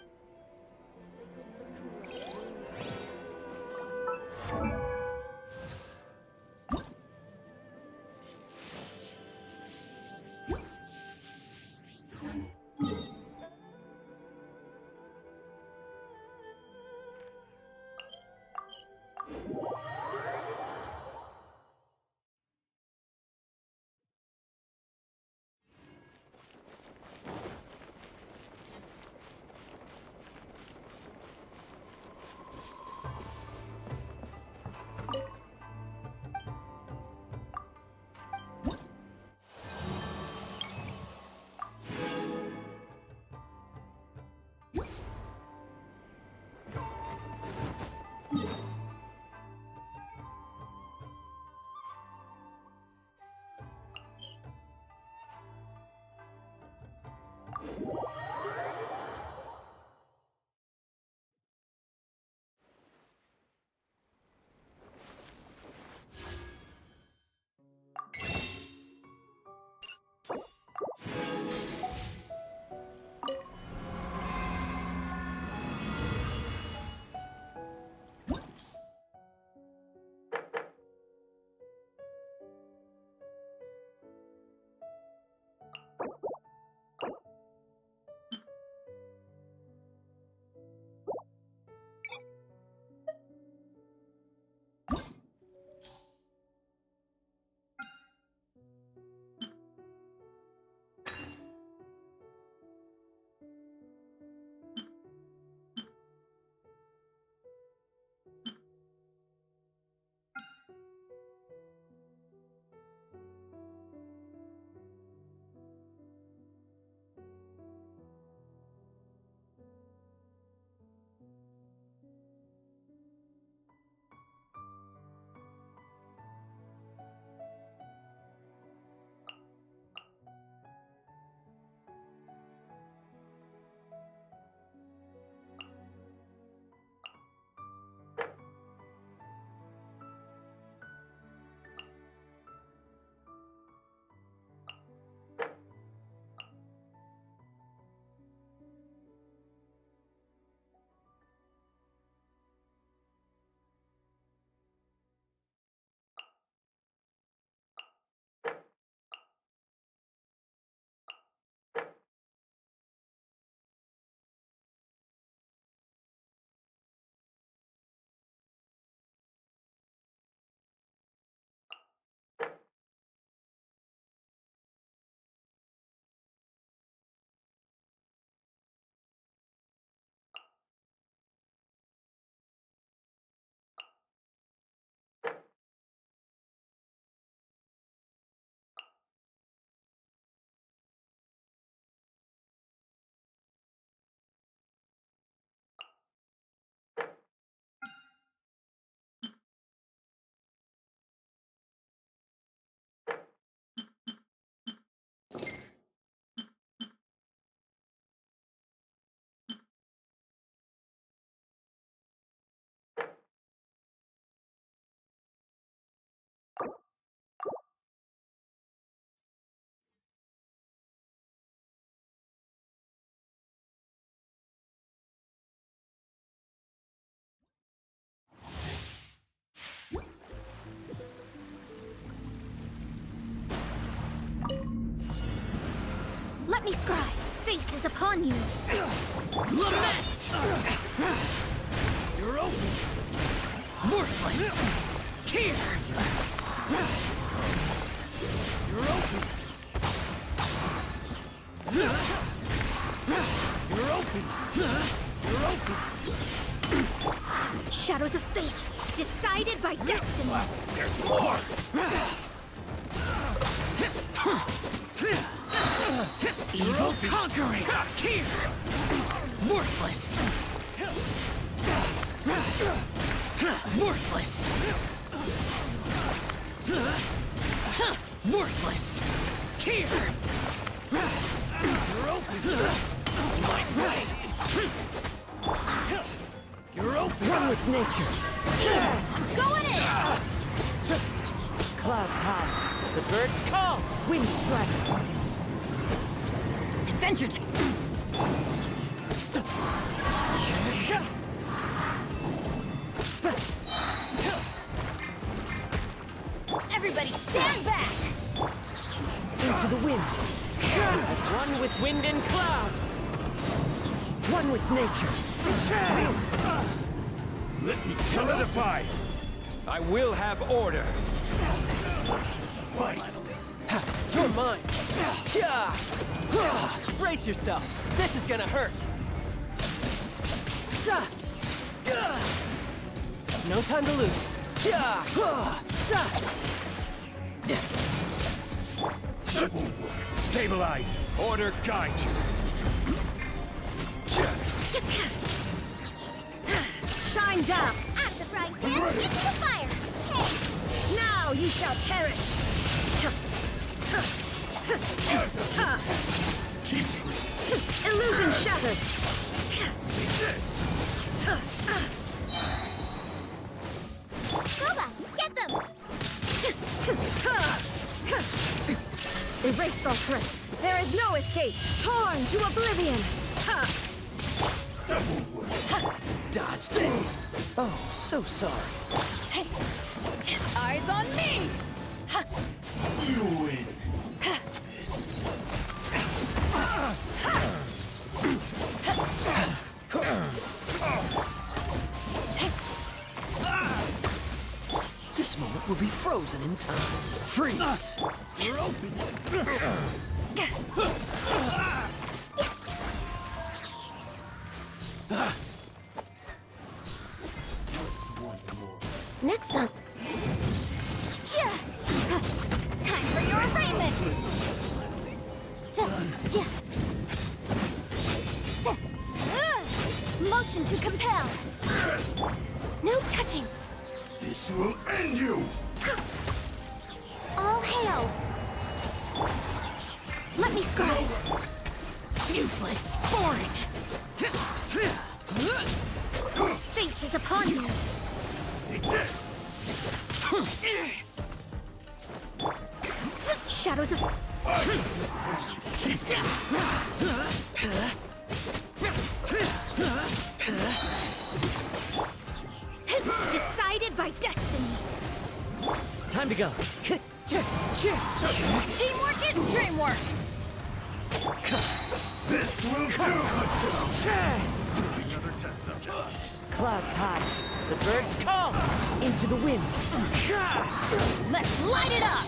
Let me scry! Fate is upon you! Lament! You're open! Worthless! Here! You're open! You're open! You're open! Shadows of fate, decided by destiny! There's more! Evil conquering! Here! Worthless! Worthless! Worthless! Here! You're open! My way! You're open! One with nature! Going in! Clouds high, the birds call, wind strike! Adventure team! Everybody stand back! Into the wind! As one with wind and cloud! One with nature! Let me solidify! I will have order. Vice! You're mine! Yeah! Brace yourself! This is gonna hurt! No time to lose! Stabilize! Order guide you! Shine down! Out of the frying pan, into the fire! Hey! Now you shall perish! Illusion shattered! Boba, get them! Erase all threats. There is no escape. Torn to oblivion. Dodge this! Oh, so sorry. Eyes on me! You win! This moment will be frozen in time. Freeze! You're open! Next up. Time for your arraignment! Motion to compel. No touching. This will end you! All hail. Let me scry. Useless! Boring! Fate is upon you. Take this! Shadows of... Decided by destiny. Time to go. Teamwork is dreamwork. This will do! Another test subject. Clouds high, the birds call, into the wind. Let's light it up.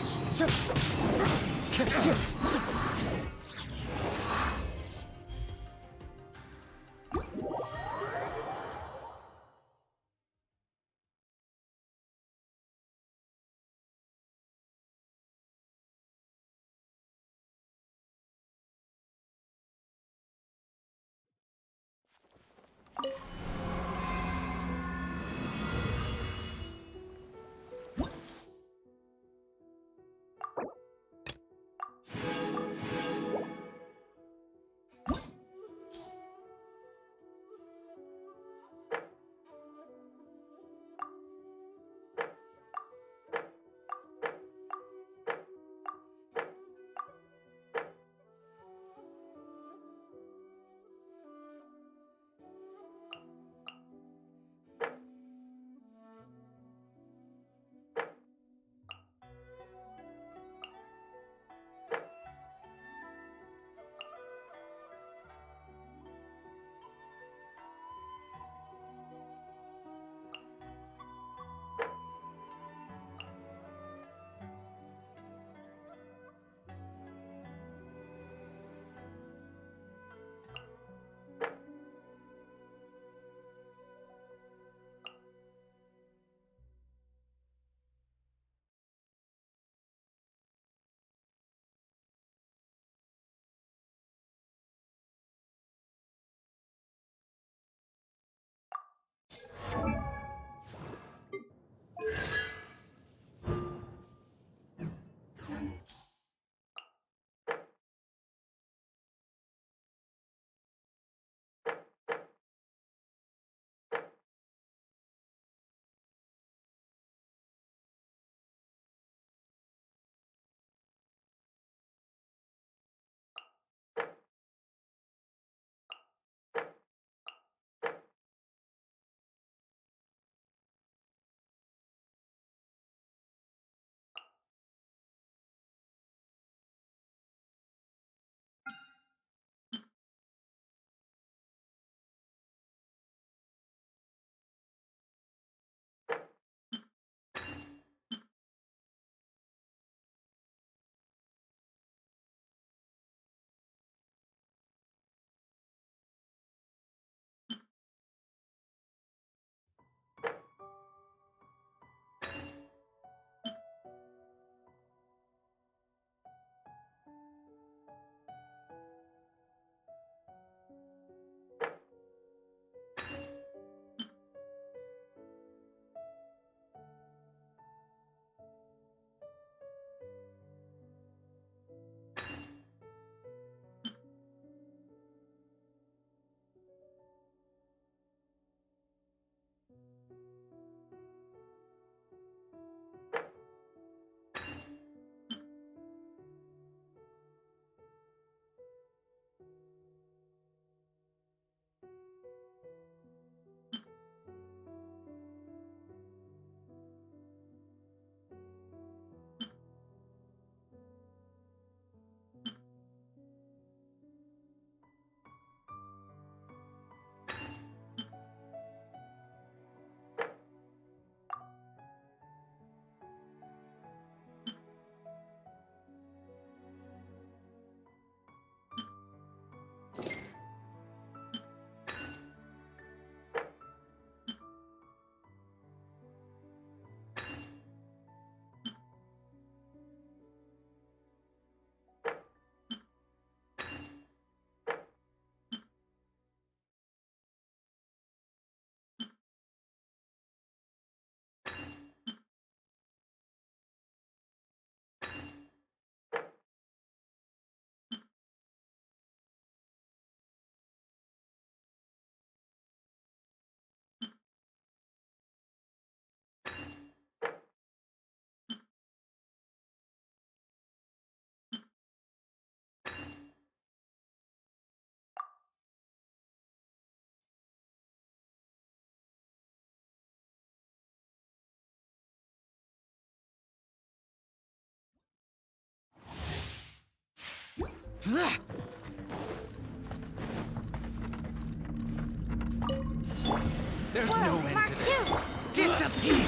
There's no end Mark to this. 2! Disappear!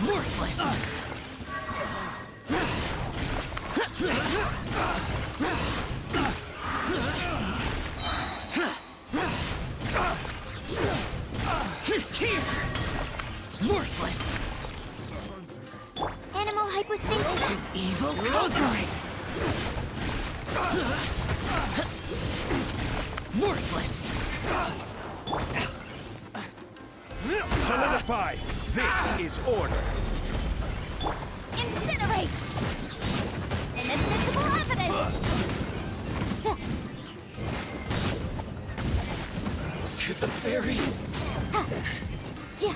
Worthless! Here! Worthless! Animal hypostasis. Evil conquering! Worthless! Solidify! This is order! Incinerate! Inadmissible evidence! To the very... Ja.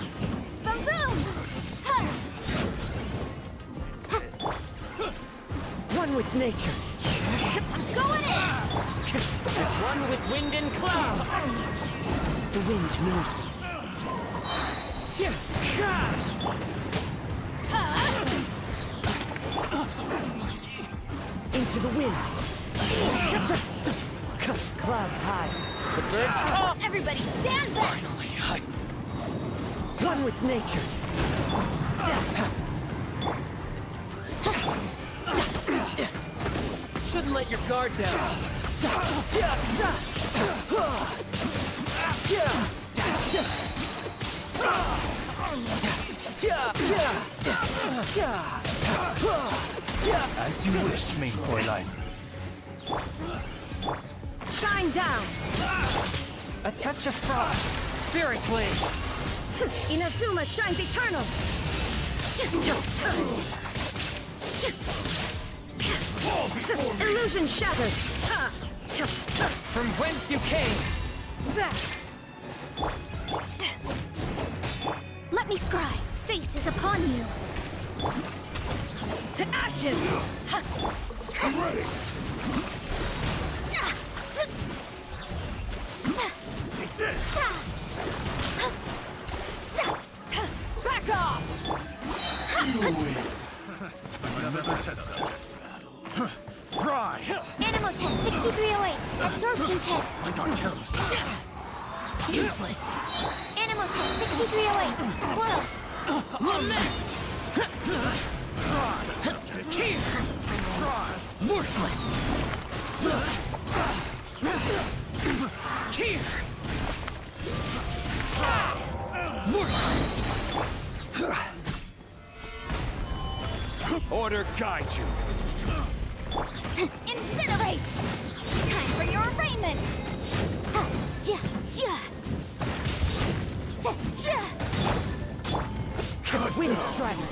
Boom boom! Ha. One with nature. I'm going in! As one with wind and cloud. The wind knows me. Into the wind. Clouds high. The birds call. Everybody stand back! One with nature. Shouldn't let your guard down. As you wish, main Fräulein. Shine down! A touch of frost. Spirit blade. Inazuma shines eternal! Illusion shattered! From whence you came. Let me scry! Fate is upon you! To ashes! I'm ready. Take this. Back off! Fry. Animal test 6308. Absorption test. I got careless. Useless. Animal test 6308. Squirrel. Worthless! Here! Worthless! Order guide you. Incinerate! Time for your arraignment! Ha! Ja! Ja! Ja! Ja! Wind strike.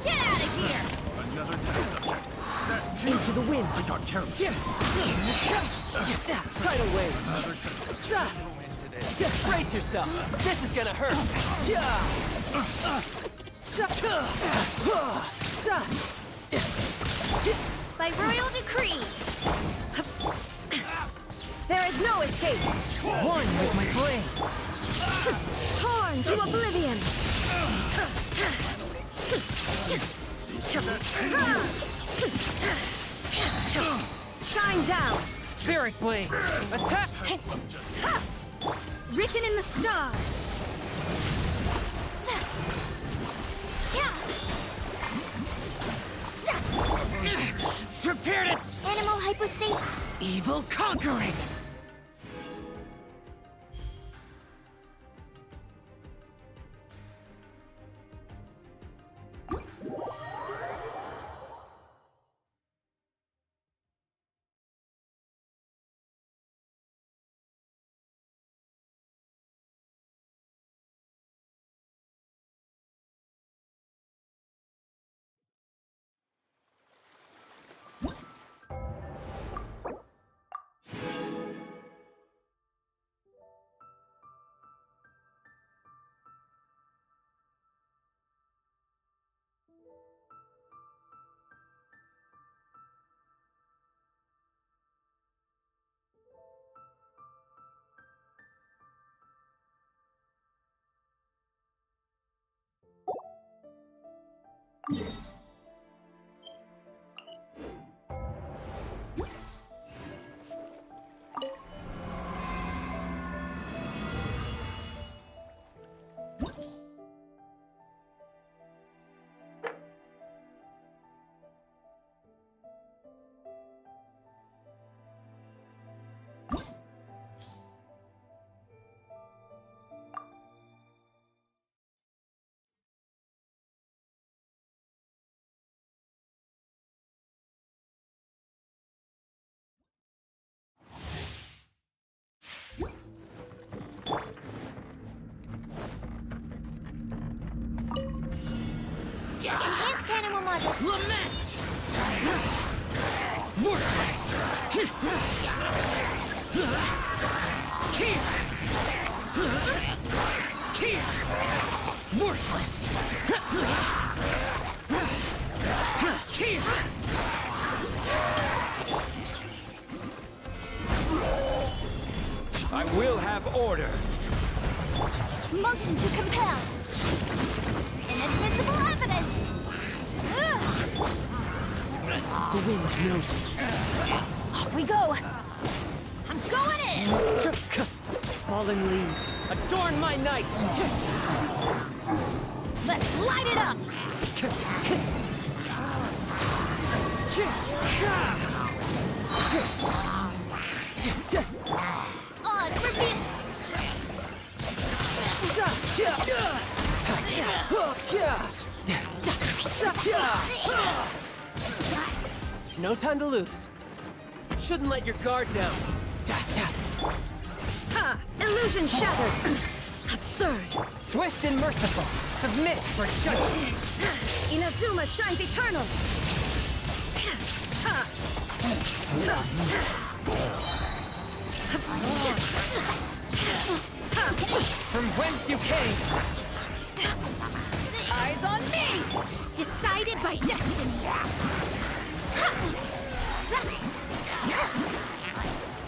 Get out of here! Another test subject. That too. Into the wind. I got careless. Tidal wave. Another test subject. Brace yourself. This is gonna hurt. By royal decree! There is no escape! One with my brain. Torn to oblivion! Shine down! Spirit blade. Attack. Written in the stars! Prepared it! Animal hypostasis. Evil conquering! Enhanced animal model. Lament! Worthless! Kill! Kill! Worthless! Kill! I will have order. Motion to compel. Inadmissible evidence. The wind knows me. Off we go! I'm going in! Fallen leaves, adorn my night! Let's light it up! Oz reveal. No time to lose. Shouldn't let your guard down. Ha! Illusion shattered! Absurd! Swift and merciful, submit for judgment. Inazuma shines eternal! From whence you came, Eyes on me! Decided by destiny!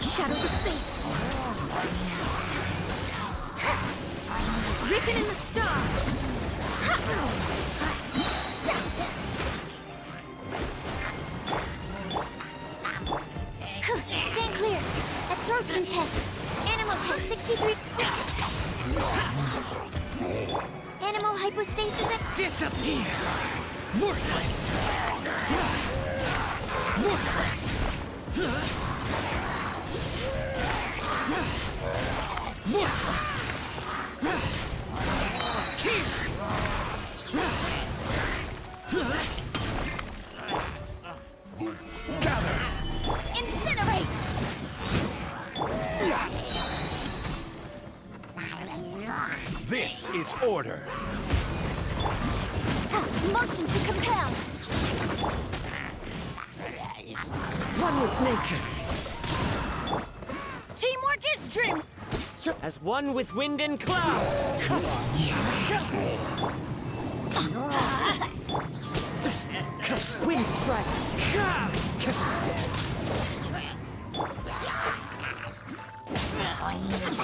Shadows of fate! Written in the stars! Stand clear. Absorption test. Animal test 63. Animal hypostasis at Disappear! Worthless! Worthless! Worthless! Kill! Gather! incinerate. This is order. Motion to compel. one with nature. Teamwork is true! As one with wind and cloud. Wind strike.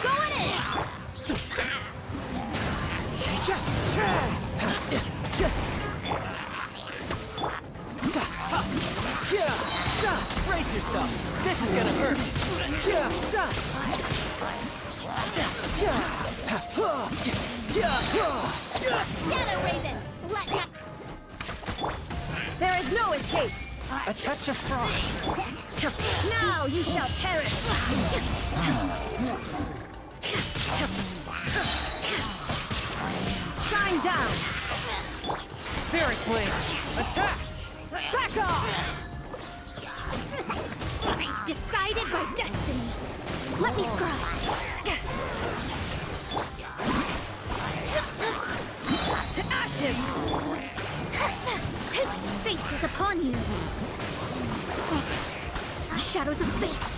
Going in! Brace yourself. This is gonna hurt. Shadow Raven. Let him. There is no escape! A touch of frost. Now you shall perish! Shine down! Spirit blade. Attack. Back off! Decided by destiny! Let me scry! To ashes! Fate is upon you! Shadows of fate!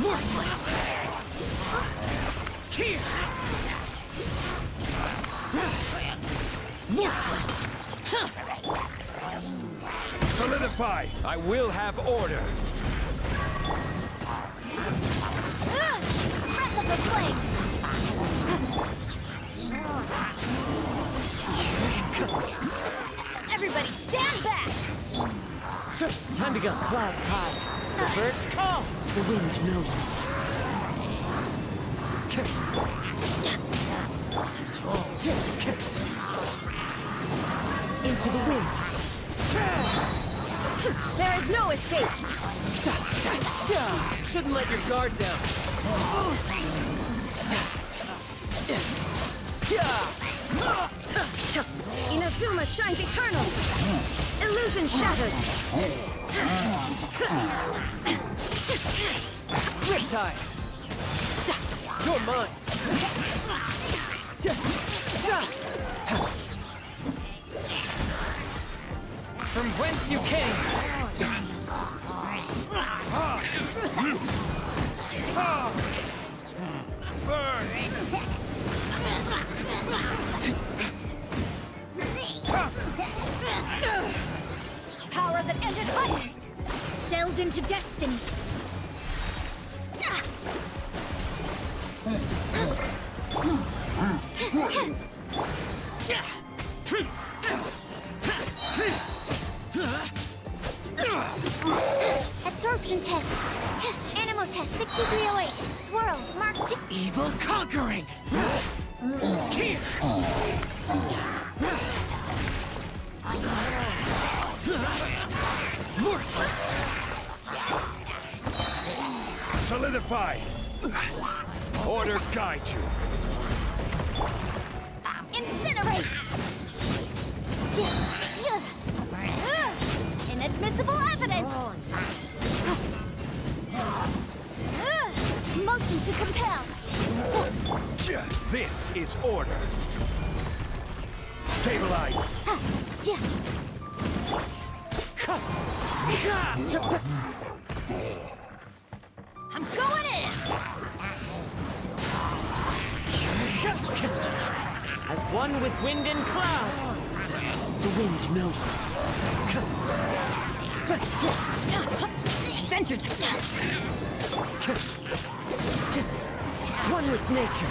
Worthless! Here! Worthless! Solidify! I will have order! Breath of the flame! Everybody stand back! Time to go. Clouds high. The birds call. The wind knows me. Into the wind. There is no escape! Shouldn't let your guard down. Inazuma shines eternal! Illusion shattered! Riptide! Your all mine. From whence you came. Power that ended life! Delved into destiny! Absorption test. Animal test 6308. Swirl. Mark 2. Evil conquering! Here! Worthless! Solidify! Order guide you! Incinerate! Inadmissible evidence! Motion to compel! This is order! Stabilize! I'm going in! As one with wind and cloud. The wind knows me. Venture to... One with nature.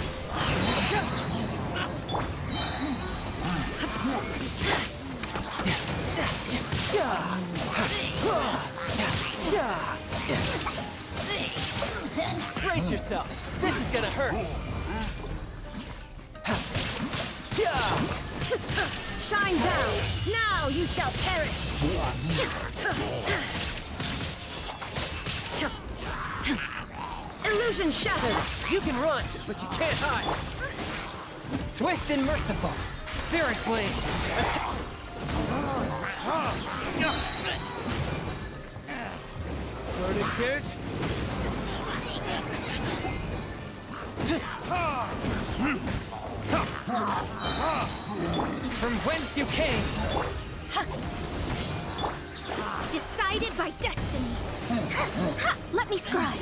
Brace yourself. This is gonna hurt. Shine down! Now you shall perish! Illusion shattered! You can run, but you can't hide. Swift and merciful. Spirit blade. Verdict From whence you came. Decided by destiny! Let me scribe!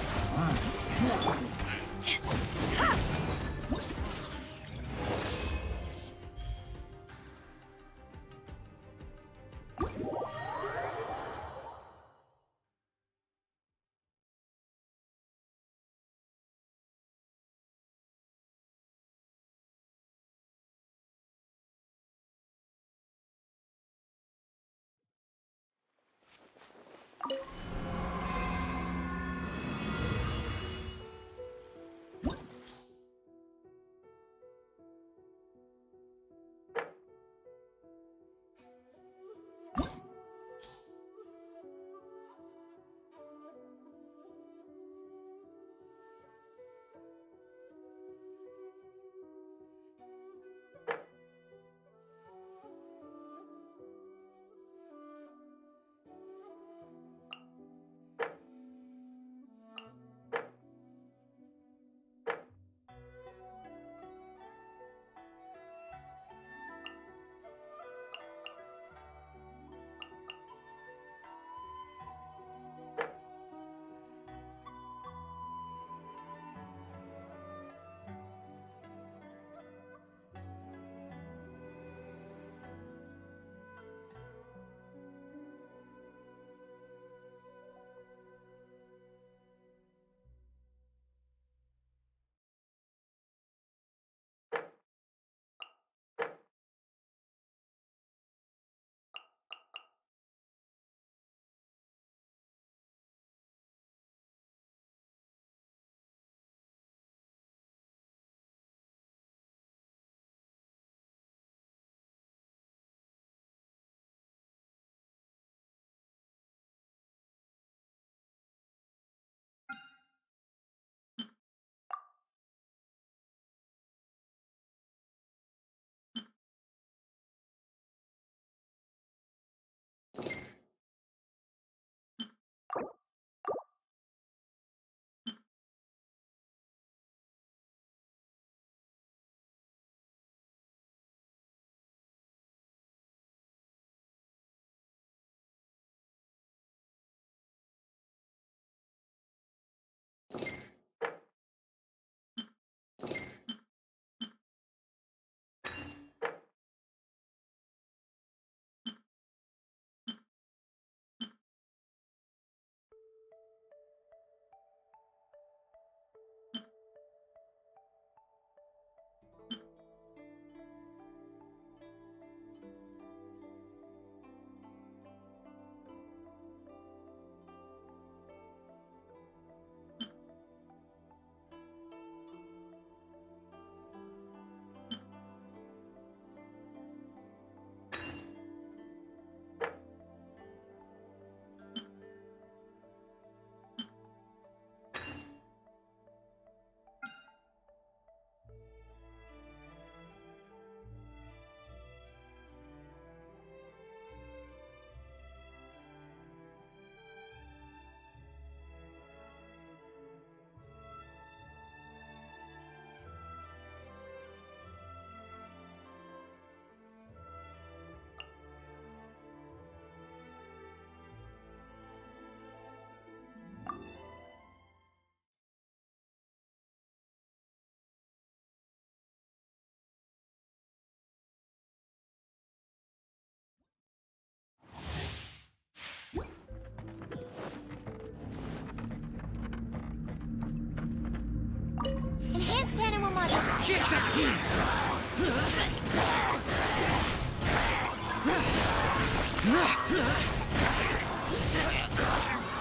Disappear!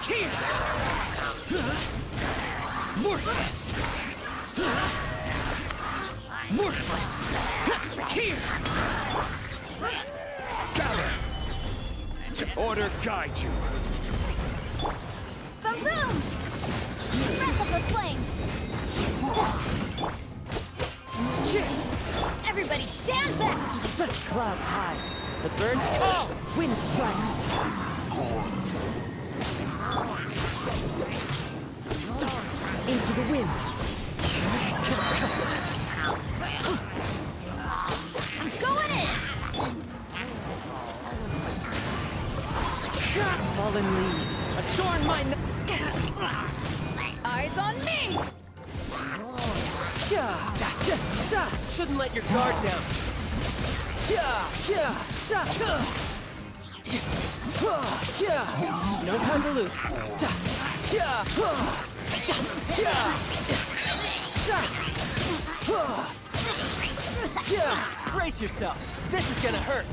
Here! Worthless! Worthless! Here! Gather! To order guide you! Boom! Breath of the flame! Everybody stand back! Clouds hide. The birds call. Wind strike. Into the wind. I'm going in! Fallen leaves. Adorn my... Eyes on me! Shouldn't let your guard down. No time to lose. Brace yourself. This is gonna hurt.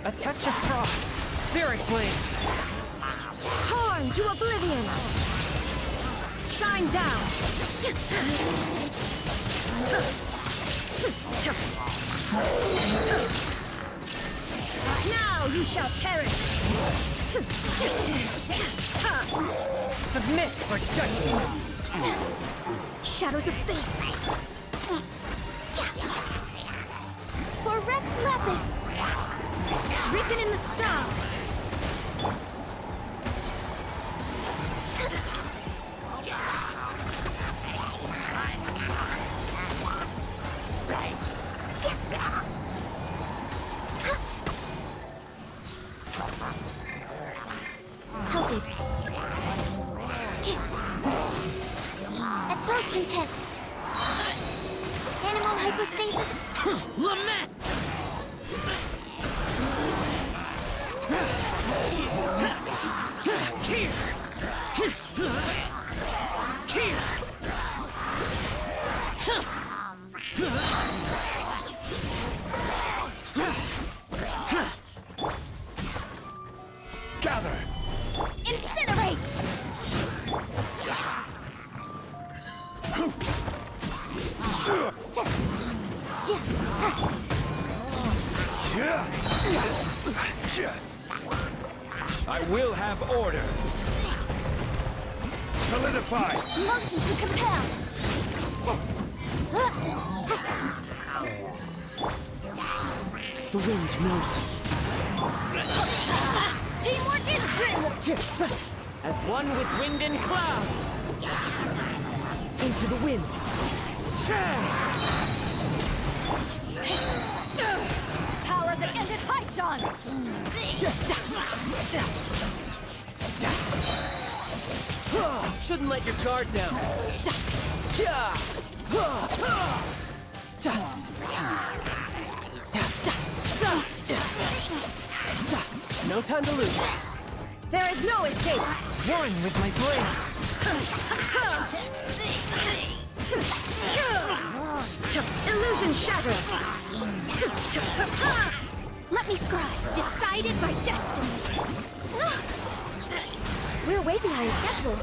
A touch of frost. Spirit flame. Torn to oblivion! Shine down! Now you shall perish! Submit for judgment. Shadows of fate! For Rex Lapis! Written in the stars! Absorption test. Animal hypostasis. Lament! Here! Here! Gather! Incinerate! I will have order. Solidify! Motion to compel! The wind knows them. Teamwork is dream! As one with wind and cloud. Into the wind. Power that ended Haishan! Shouldn't let your guard down. No time to lose. There is no escape! One with my brain. Illusion shattered! Let me scribe, decided by destiny! We're way behind schedule.